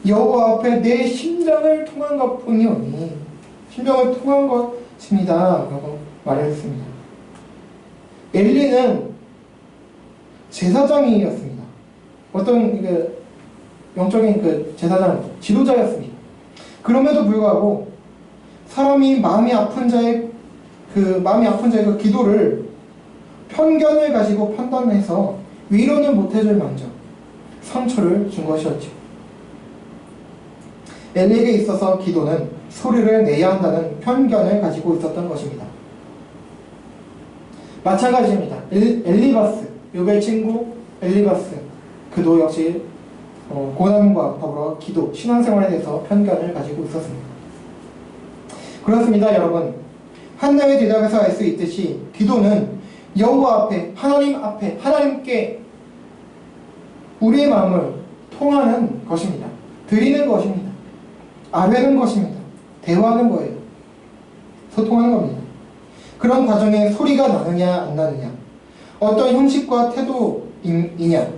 여호와 앞에 내 심장을 통한 것뿐이오니 심장을 통한 것입니다 라고 말했습니다. 엘리는 제사장이었습니다. 어떤 영적인 그 제사장 지도자였습니다. 그럼에도 불구하고 사람이 마음이 아픈 자의 그 기도를 편견을 가지고 판단해서 위로는 못해줄 망정 상처를 준 것이었죠. 엘리에게 있어서 기도는 소리를 내야 한다는 편견을 가지고 있었던 것입니다. 마찬가지입니다. 엘리바스, 욥의 친구 엘리바스, 그도 역시 고난과 더불어 기도, 신앙생활에 대해서 편견을 가지고 있었습니다. 그렇습니다, 여러분. 한나의 대답에서 알 수 있듯이 기도는 여호와 앞에, 하나님 앞에, 하나님께 우리의 마음을 통하는 것입니다. 드리는 것입니다. 아뢰는 것입니다. 대화하는 거예요. 소통하는 겁니다. 그런 과정에 소리가 나느냐 안 나느냐, 어떤 형식과 태도이냐,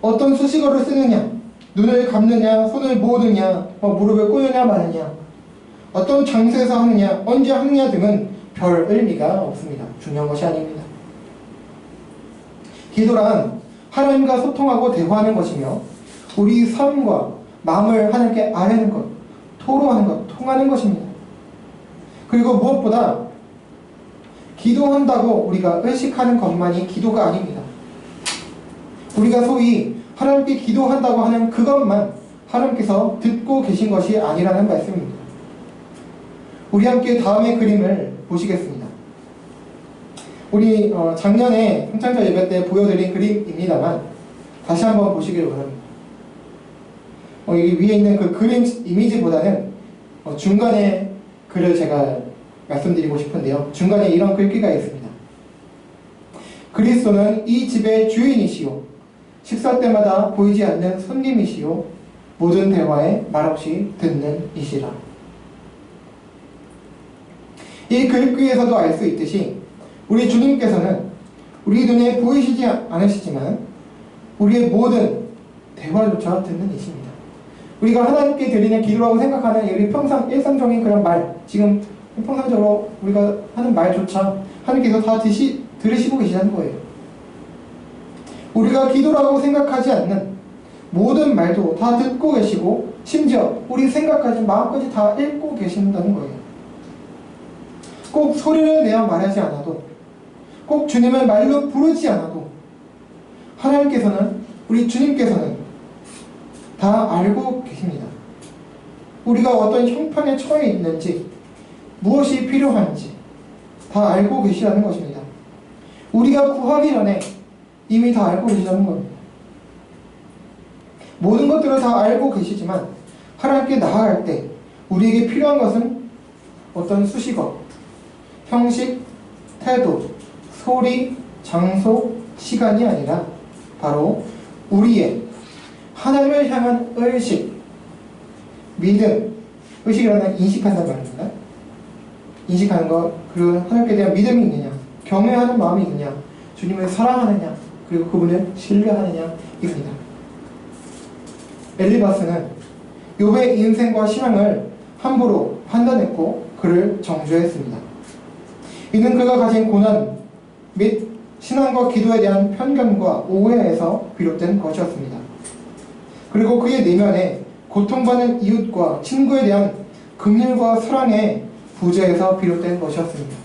어떤 수식어를 쓰느냐, 눈을 감느냐, 손을 모으느냐, 무릎을 꿇느냐 마느냐, 어떤 장소에서 하느냐, 언제 하느냐 등은 별 의미가 없습니다. 중요한 것이 아닙니다. 기도란 하나님과 소통하고 대화하는 것이며 우리 삶과 마음을 하나님께 아뢰는 것, 토로하는 것, 통하는 것입니다. 그리고 무엇보다 기도한다고 우리가 의식하는 것만이 기도가 아닙니다. 우리가 소위 하나님께 기도한다고 하는 그것만 하나님께서 듣고 계신 것이 아니라는 말씀입니다. 우리 함께 다음의 그림을 보시겠습니다. 우리 작년에 평창절 예배 때 보여드린 그림입니다만 다시 한번 보시기를 바랍니다. 여기 위에 있는 그 그림 이미지보다는 중간에 글을 제가 말씀드리고 싶은데요. 중간에 이런 글귀가 있습니다. 그리스도는 이 집의 주인이시오. 식사 때마다 보이지 않는 손님이시오. 모든 대화에 말없이 듣는 이시라. 이 글귀에서도 알 수 있듯이 우리 주님께서는 우리 눈에 보이시지 않으시지만 우리의 모든 대화조차 듣는 이십니다. 우리가 하나님께 드리는 기도라고 생각하는 우리 평상 일상적인 그런 말, 지금 평상적으로 우리가 하는 말조차 하나님께서 다 들으시고 계시다는 거예요. 우리가 기도라고 생각하지 않는 모든 말도 다 듣고 계시고 심지어 우리 생각까지 마음까지 다 읽고 계신다는 거예요. 꼭 소리를 내어 말하지 않아도, 꼭 주님을 말로 부르지 않아도 하나님께서는, 우리 주님께서는 다 알고 계십니다. 우리가 어떤 형편에 처해 있는지, 무엇이 필요한지 다 알고 계시다는 것입니다. 우리가 구하기 전에 이미 다 알고 계시다는 겁니다. 모든 것들을 다 알고 계시지만 하나님께 나아갈 때 우리에게 필요한 것은 어떤 수식어, 형식, 태도, 소리, 장소, 시간이 아니라 바로 우리의 하나님을 향한 의식, 믿음, 의식이라는 인식한다는 말입니다. 인식하는 것, 그리고 하나님께 대한 믿음이 있느냐, 경외하는 마음이 있느냐, 주님을 사랑하느냐, 그리고 그분을 신뢰하느냐 입니다. 엘리바스는 욥의 인생과 신앙을 함부로 판단했고 그를 정죄했습니다. 이는 그가 가진 고난 및 신앙과 기도에 대한 편견과 오해에서 비롯된 것이었습니다. 그리고 그의 내면에 고통받는 이웃과 친구에 대한 긍휼과 사랑의 부재에서 비롯된 것이었습니다.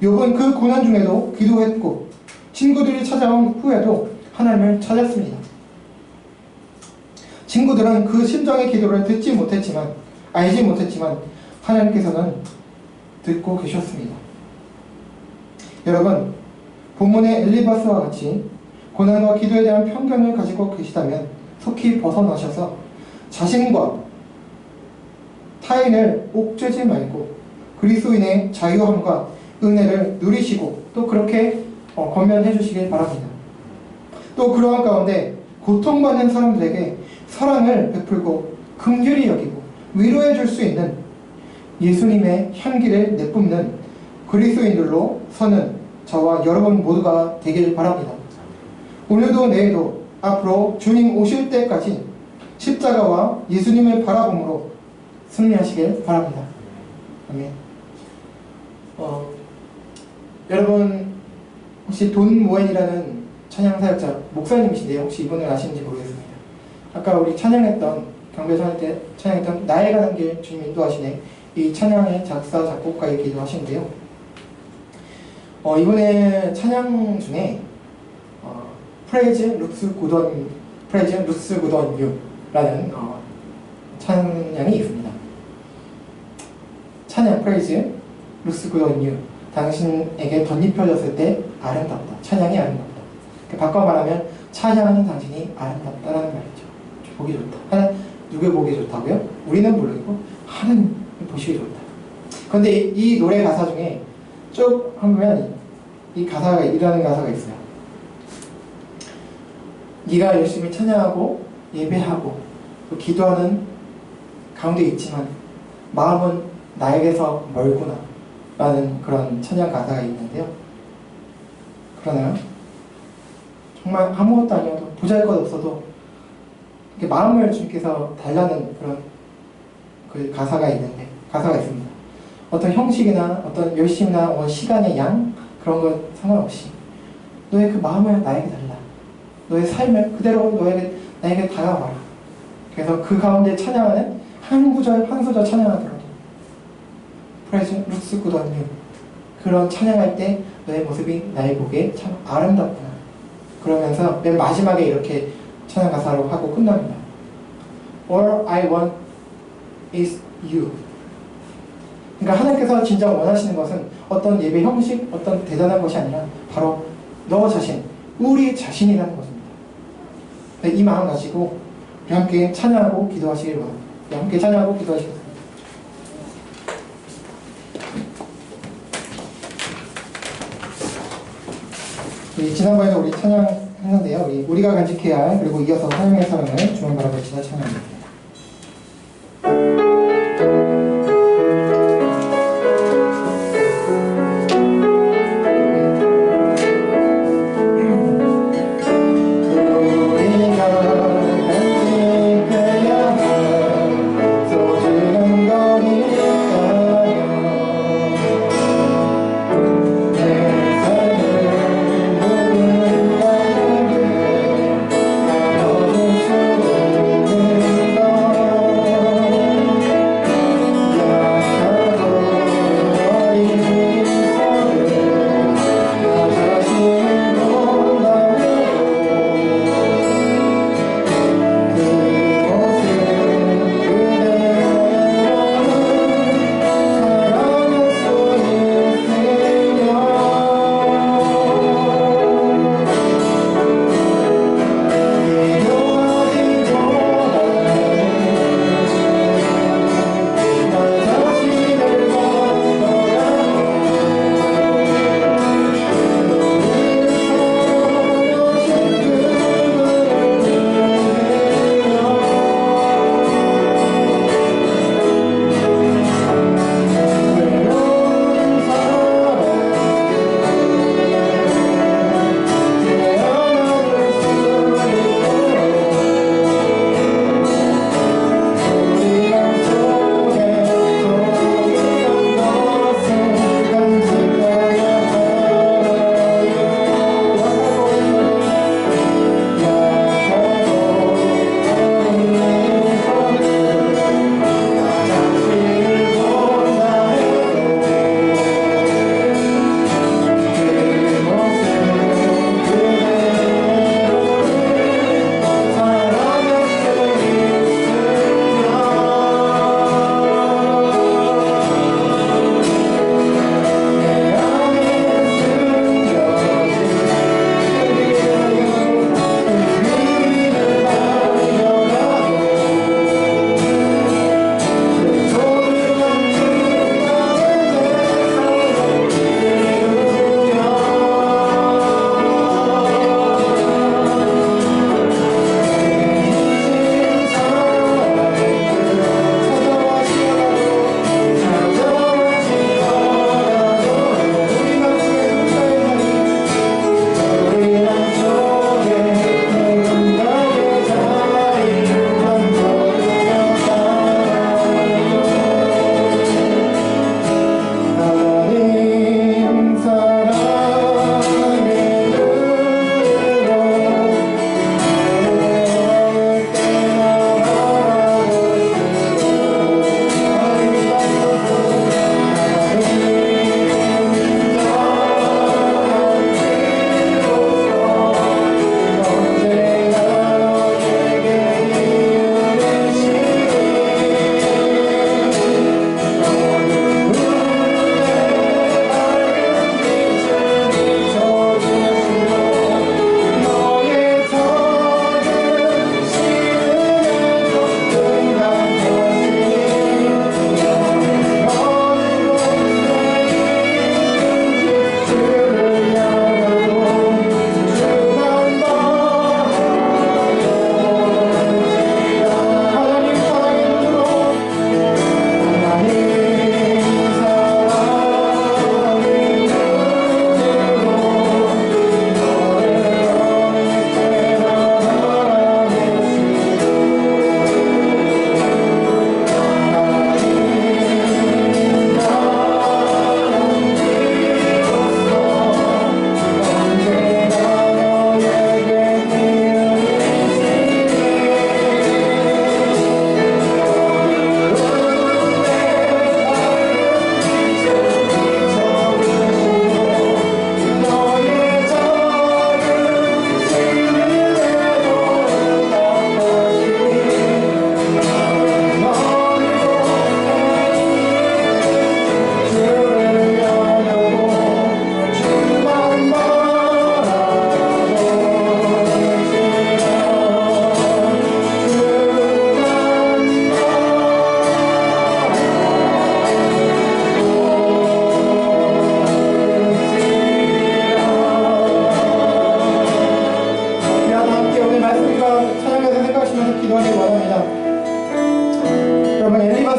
욥은 그 고난 중에도 기도했고 친구들이 찾아온 후에도 하나님을 찾았습니다. 친구들은 그 심정의 기도를 듣지 못했지만, 알지 못했지만 하나님께서는 듣고 계셨습니다. 여러분, 본문의 엘리바스와 같이 고난과 기도에 대한 편견을 가지고 계시다면 속히 벗어나셔서 자신과 타인을 옥죄지 말고 그리스도인의 자유함과 은혜를 누리시고 또 그렇게 권면해 주시길 바랍니다. 또 그러한 가운데 고통받는 사람들에게 사랑을 베풀고 긍휼히 여기고 위로해 줄 수 있는 예수님의 향기를 내뿜는 그리스도인들로 서는 저와 여러분 모두가 되길 바랍니다. 오늘도 내일도 앞으로 주님 오실 때까지 십자가와 예수님을 바라봄으로 승리하시길 바랍니다. 아멘. 여러분 혹시 돈 모엔이라는 찬양 사역자 목사님이신데요. 혹시 이분을 아시는지 모르겠습니다. 아까 우리 찬양했던 경배소 할 때 찬양했던 나의 가는 길 주님 인도하시네, 이 찬양의 작사 작곡가이기도 하신데요. 이번에 찬양 중에 프레이즈 루스 굿온 유라는 찬양이 있습니다. 찬양 프레이즈 루스 굿온 유, 당신에게 덧입혀졌을 때 아름답다. 찬양이 아름답다. 바꿔 말하면 찬양하는 당신이 아름답다라는 말이죠. 보기 좋다. 하나님, 누구 보기 좋다고요? 우리는 물론이고 하나님 보시기 좋다. 그런데 이 노래 가사 중에 쭉 보면 이 가사가 이라는 가사가 있어요. 네가 열심히 찬양하고 예배하고 기도하는 가운데 있지만 마음은 나에게서 멀구나 라는 그런 찬양 가사가 있는데요. 그러나요? 정말 아무것도 아니어도 보잘것없어도 이렇게 마음을 주님께서 달라는 그런 그 가사가 있습니다. 어떤 형식이나 어떤 열심이나 시간의 양 그런 것 상관없이 너의 그 마음을 나에게 달라. 너의 삶을 그대로 나에게 다가와라. 그래서 그 가운데 찬양하는 한 구절 한 소절 찬양하더라도 프레이즈 루스 굿온 유, 그런 찬양할 때 너의 모습이 나의 보기에 참 아름답구나. 그러면서 맨 마지막에 이렇게 찬양 가사로 하고 끝납니다. All I want is you. 그러니까 하나님께서 진짜 원하시는 것은 어떤 예배 형식, 어떤 대단한 것이 아니라 바로 너 자신, 우리 자신이라는 것입니다. 이 마음 가지고 우리 함께 찬양하고 기도하시길 바랍니다. 함께 찬양하고 기도하시겠습니다. 지난번에도 우리 찬양했는데요. 우리가 간직해야 할, 그리고 이어서 하나님의 사랑을 주만 바라봅시다. 찬양합니다.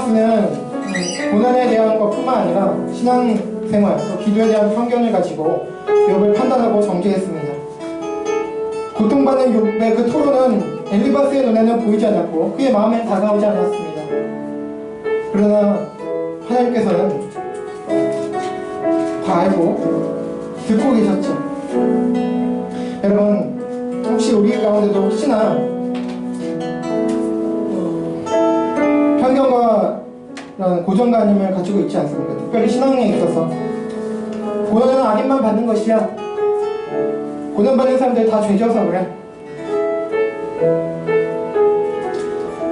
씨는 고난에 대한 것뿐만 아니라 신앙생활, 또 기도에 대한 편견을 가지고 욥을 판단하고 정죄했습니다. 고통받는 욥의 그 토로는 엘리바스의 눈에는 보이지 않았고 그의 마음에 다가오지 않았습니다. 그러나 하나님께서는 다 알고 듣고 계셨죠. 여러분, 혹시 우리 가운데도 혹시나 편견과 고정관념을 가지고 있지 않습니까? 특별히 신앙에 있어서 고난은 악인만 받는 것이야. 고난받는 사람들 다 죄져서 그래.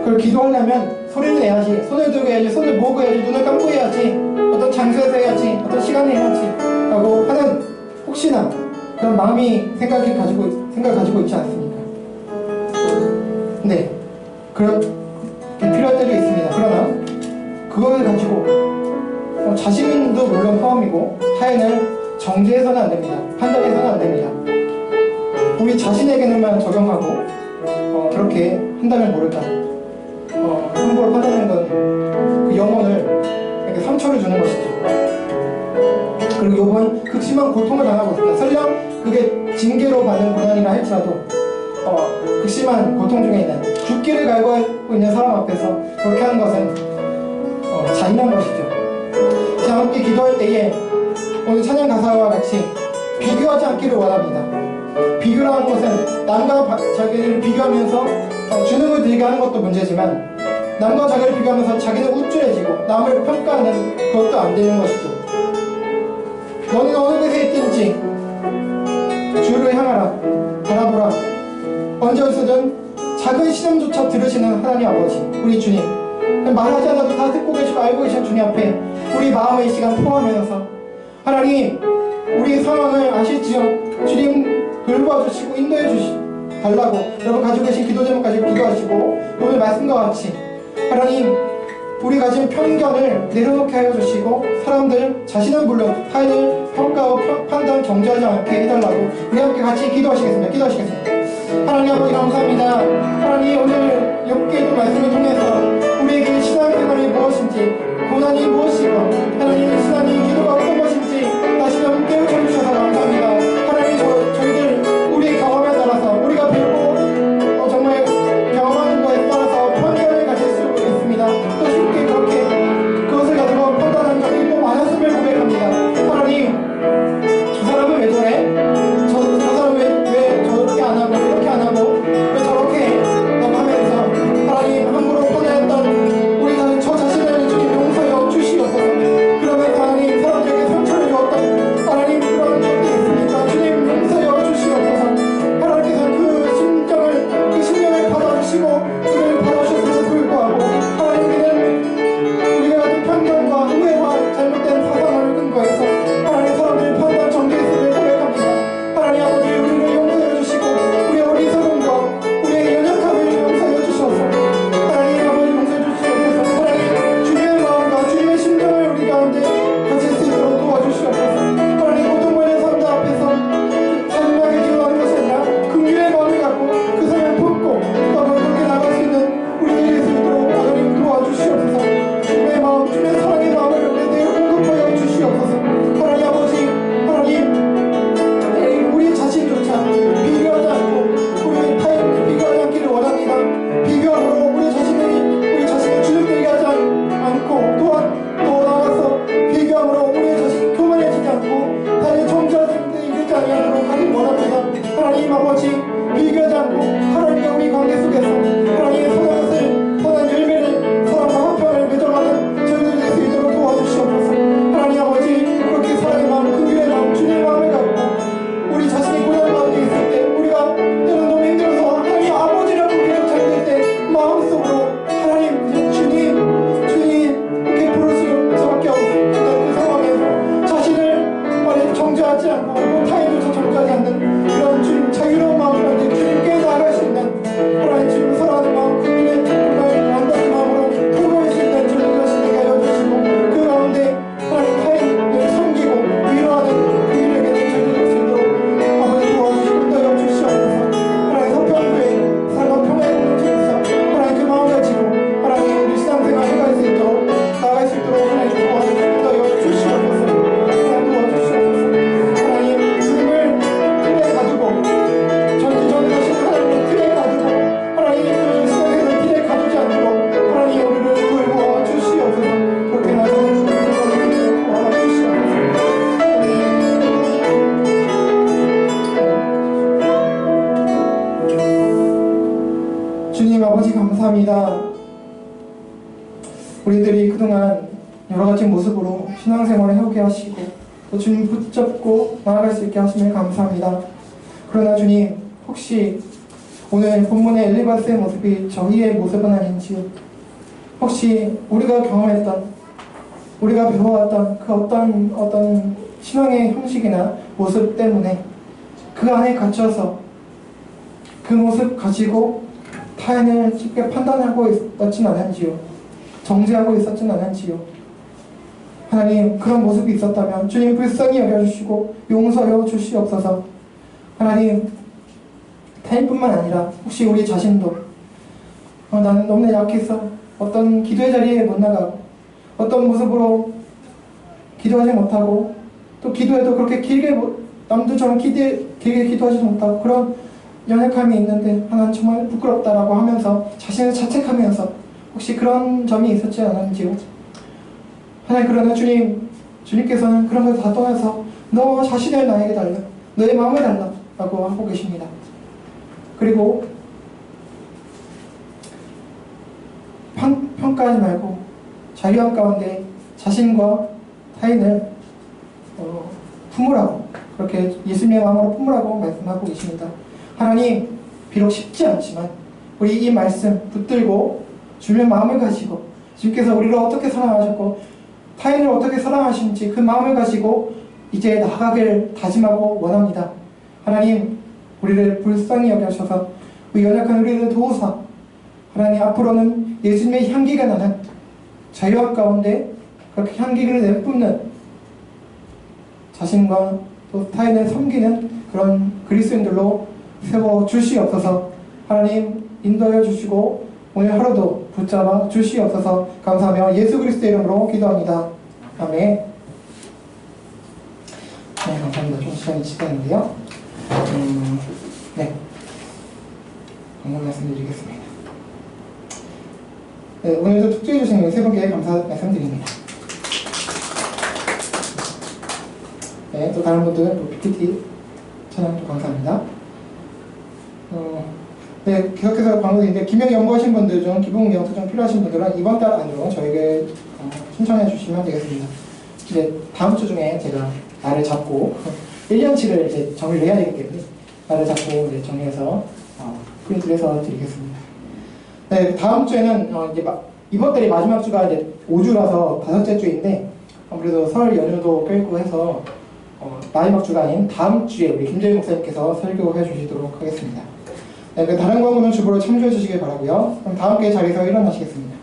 그걸 기도하려면 소리를 내야지, 손을 들고 해야지, 손을 모으고 해야지, 눈을 감고 해야지, 어떤 장소에서 해야지, 어떤 시간에 해야지 라고 하는 혹시나 그런 마음이 생각을 가지고 있지 않습니까? 네, 그렇게 필요할 때도 있습니다. 그러나 그걸 가지고 자신도 물론 포함이고 타인을 정죄해서는 안 됩니다. 판단해서는 안 됩니다. 우리 자신에게는만 적용하고 그렇게 한다면 모를까, 함부로 판단하는 건 그 영혼을 이렇게 상처를 주는 것이죠. 그리고 욥은 극심한 고통을 당하고 있습니다. 설령 그게 징계로 받는 고난이라 할지라도 극심한 고통 중에 있는, 죽기를 갈구하고 있는 사람 앞에서 그렇게 하는 것은 잔인한 것이죠. 자, 함께 기도할 때에 오늘 찬양 가사와 같이 비교하지 않기를 원합니다. 비교라는 것은 남과 자기를 비교하면서 주눅을 들게 하는 것도 문제지만, 남과 자기를 비교하면서 자기는 우쭐해지고 남을 평가하는 그것도 안 되는 것이죠. 너는 어느 곳에 있든지 주를 향하라, 바라보라. 언제 어디서든 작은 시험조차 들으시는 하나님 아버지, 우리 주님, 말하지 않아도 다 듣고 계시고 알고 계신 주님 앞에 우리 마음의 이 시간 포함하면서, 하나님, 우리 상황을 아시지요? 주님 돌봐주시고 인도해 달라고 여러분 가지고 계신 기도 제목 가지고 기도하시고, 오늘 말씀과 같이 하나님, 우리 가진 편견을 내려놓게 하여 주시고 사람들, 자신은 물론 타인을 평가하고 판단, 정죄하지 않게 해달라고 우리 함께 같이 기도하시겠습니다. 하나님 아버지 감사합니다. 하나님, 오늘 욥기도 말씀을 통해서 우리에게 신앙생활이 무엇인지, 고난이 무엇이고, 하나님 신앙이 기도가 어떤 것인지 다시 한번 깨우쳐 주셔서 감사합니다. 하나님, 저희들 우리의 경험에 따라서 우리가 배우고 정말 경험하는 것에 따라서 편견을 가질 수 있습니다. 또 쉽게 그렇게 그것을 가지고 판단하는 것이 또 많았음을 고백합니다. 하나님, 저 사람은 왜 저래? 저 사람은 왜 저렇게 안 하고 이렇게 안 하고 왜 저렇게 하면서 하나님 함부로 꺼내었던 우리 저 자신을 주님 용서하여 주시옵소서. 그러면서 하나님 사람들에게 상처를 주었던 하나님 그런 것도 있습니까? 주님 용서하여 주시옵소서. 하나님께서 그 심령을 받아주시고 그를 받아주셔서 불구하고 하나님께는 우리가 가진 편견과 우애와 잘못된 사상을 근거해서 하나님 사람들을 판단 정죄했음을 고백합니다. 하나님 아버지, 우리를 용서해 주시고 우리의 어리석음과 우리의 연약함을 용서해 주셔서 하나님 아버지 용서해 주시옵소서. 하나님, 주님의 마음과 주님의 심정을 우리 가운데 가질 수 있도록 도와주시옵소서. 하나님, 고통받는 사람들 앞에서 잔인하게 기도하는 것이 아니라 긍휼의 마음을 갖고 그 사람을 품고 그렇게 나갈 수 있는 우리들이 될 수 있도록 하나님 도와주시옵소서. 주님의 마음, 주님의 사랑의 마음을 우리에게 공급하여 주시옵소서. 하나님 아버지, 하나님, 우리 자신조차 비교하지 않고 우리 타인을 비교하지 않기를 원합니다. 비교함으로 우리 자신을 주눅들게 하지 않고, 또한 또 나아가서 비교함으로 우리 자신이 교만해지지 않고 타인을 정죄하지 데 이르지 아니하도록 하길 원합니다. 하나님 아버지, 비교하지 않고 하나님과 우리 관계 속에서 하나님의 선한 열매를, 사랑과 화평을 맺어가는 저희들 될 수 있도록 도와주시옵소서. 하나님 아버지, 그렇게 사랑의 마음, 긍휼의 마음, 주님의 마음을 갖고 우리 자신이 고난 가운데 있을 때, 우리가 때는 너무 힘들어서 하나님 아버지라고 우리가 잘될 때 마음속으로 하나님, 그냥 주님 이렇게 부를 수밖에 없는 그 상황에서 자신을 정죄하지 않고 타인조차 정죄하지 않는 그런 주님 자유로운 마음을 가지고 주님께 나아갈 수 있는 하나님, 주님 사랑하는 마음, 그분의 정말 안다는 마음으로 돌아올 수 있는 저희 자신에게 하여 주시고, 그 가운데 하나님 타인을 섬기고 위로하는 그 일에게 저희들 될 수 있도록 아버지 도와주시고 인도하여 주시옵소서. 하나님, 서평교회 사랑과 평화의 공동체에서 하나님 그 마음 가지고 하나님 우리 신앙생활 해갈 수 있도록 감사합니다. 우리들이 그동안 여러 가지 모습으로 신앙생활을 해오게 하시고 또 주님 붙잡고 나아갈 수 있게 하심을 감사합니다. 그러나 주님, 혹시 오늘 본문의 엘리바스의 모습이 저희의 모습은 아닌지요? 혹시 우리가 경험했던, 우리가 배워왔던 그 어떤 신앙의 형식이나 모습 때문에 그 안에 갇혀서 그 모습 가지고 타인을 쉽게 판단하고 있었진 않은지요? 정죄하고 있었진 않은지요? 하나님, 그런 모습이 있었다면 주님 불쌍히 여겨주시고 용서하여 주시옵소서. 하나님, 타인뿐만 아니라 혹시 우리 자신도 나는 너무나 약해서 어떤 기도의 자리에 못 나가고 어떤 모습으로 기도하지 못하고 또 기도해도 그렇게 길게 남들처럼 길게 기도하지 못하고 그런 연약함이 있는데 하나님 정말 부끄럽다라고 하면서 자신을 자책하면서 혹시 그런 점이 있었지 않은지요? 하나님, 그러나 주님께서는 그런 걸 다 떠나서 너 자신을 나에게 달라, 너의 마음을 달라 라고 하고 계십니다. 그리고 평가하지 말고 자유함 가운데 자신과 타인을 품으라고, 그렇게 예수님의 마음으로 품으라고 말씀하고 계십니다. 하나님, 비록 쉽지 않지만 우리 이 말씀 붙들고 주님의 마음을 가지고 주님께서 우리를 어떻게 사랑하셨고 타인을 어떻게 사랑하시는지 그 마음을 가지고 이제 나아가길 다짐하고 원합니다. 하나님, 우리를 불쌍히 여겨주셔서 우리 연약한 우리를 도우사 하나님, 앞으로는 예수님의 향기가 나는 자유함 가운데 그렇게 향기를 내뿜는 자신과 또 타인을 섬기는 그런 그리스도인들로 세워주시옵소서. 하나님, 인도하여 주시고 오늘 하루도 붙잡아 주시옵소서. 감사하며 예수 그리스도의 이름으로 기도합니다. 아멘. 네, 감사합니다. 좀 시간이 지났는데요. 네, 방금 말씀드리겠습니다. 네, 오늘도 축제해 주신 세 분께 감사 말씀드립니다. 네, 또 다른 분들 PPT 찬양도 감사합니다. 네, 계속해서 광고드리는데 기명 연구하신 분들 중 기본 영수 좀 필요하신 분들은 이번 달 안으로 저에게 신청해 주시면 되겠습니다. 이제 다음 주 중에 제가 날을 잡고 1년치를 이제 정리를 해야 되기 때문에 날을 잡고 이제 정리해서 프린트를 해서 드리겠습니다. 네, 다음 주에는 이제 이번 달이 마지막 주가 이제 5주라서 5째 주인데 아무래도 설 연휴도 껴있고 해서 마지막 주가 아닌 다음 주에 우리 김재희 목사님께서 설교해 주시도록 하겠습니다. 네, 다른 광고는 주보로 참조해 주시길 바라고요. 그럼 다 함께 자리에서 일어나시겠습니다.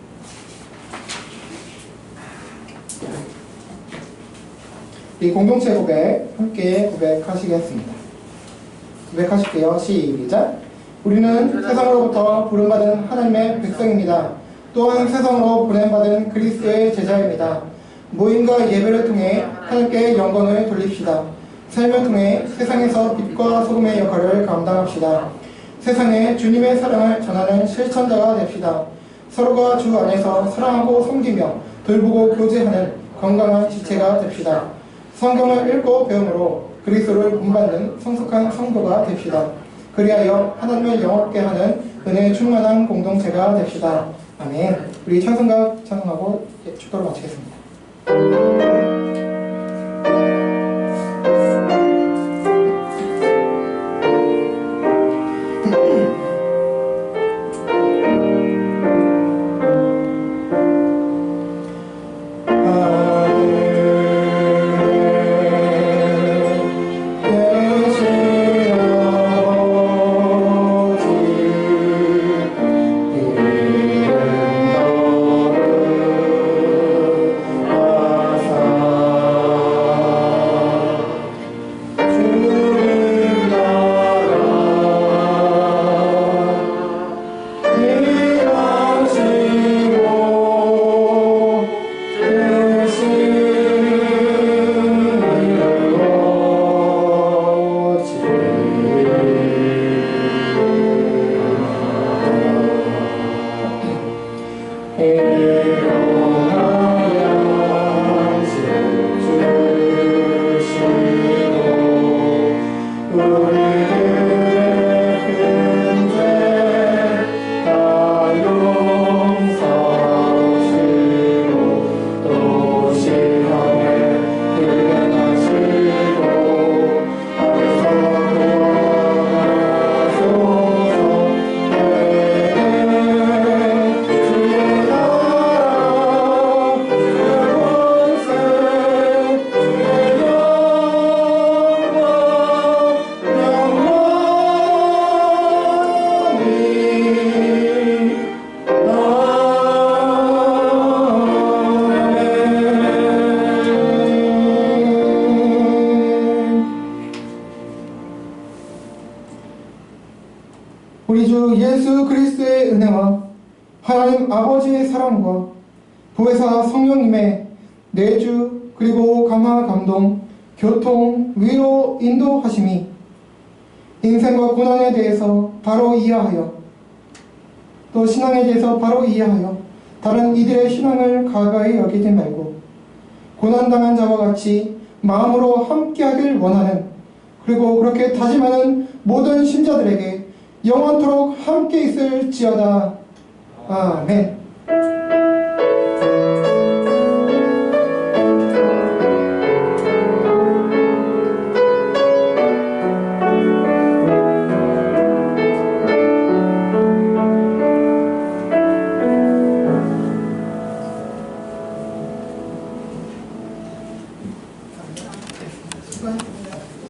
이 공동체 고백 함께 고백하시겠습니다. 고백하실게요. 시작. 우리는 세상으로부터 부름받은 하나님의 백성입니다. 또한 세상으로 보냄받은 그리스도의 제자입니다. 모임과 예배를 통해 하나님께 영광을 돌립시다. 삶을 통해 세상에서 빛과 소금의 역할을 감당합시다. 세상에 주님의 사랑을 전하는 실천자가 됩시다. 서로가 주 안에서 사랑하고 섬기며 돌보고 교제하는 건강한 지체가 됩시다. 성경을 읽고 배움으로 그리스도를 본받는 성숙한 성도가 됩시다. 그리하여 하나님을 영업게 하는 은혜에 충만한 공동체가 됩시다. 아멘. 우리 찬송가 찬송하고 축도를 마치겠습니다. 아 우리 주 예수 그리스도의 은혜와 하나님 아버지의 사랑과 보혜사 성령님의 내주 그리고 감화 감동 교통 위로 인도하심이 인생과 고난에 대해서 바로 이해하여 또 신앙에 대해서 바로 이해하여 다른 이들의 신앙을 가까이 여기지 말고 고난당한 자와 같이 마음으로 함께하길 원하는 그리고 그렇게 다짐하는 모든 신자들에게 영원토록 함께 있을지어다. 아멘.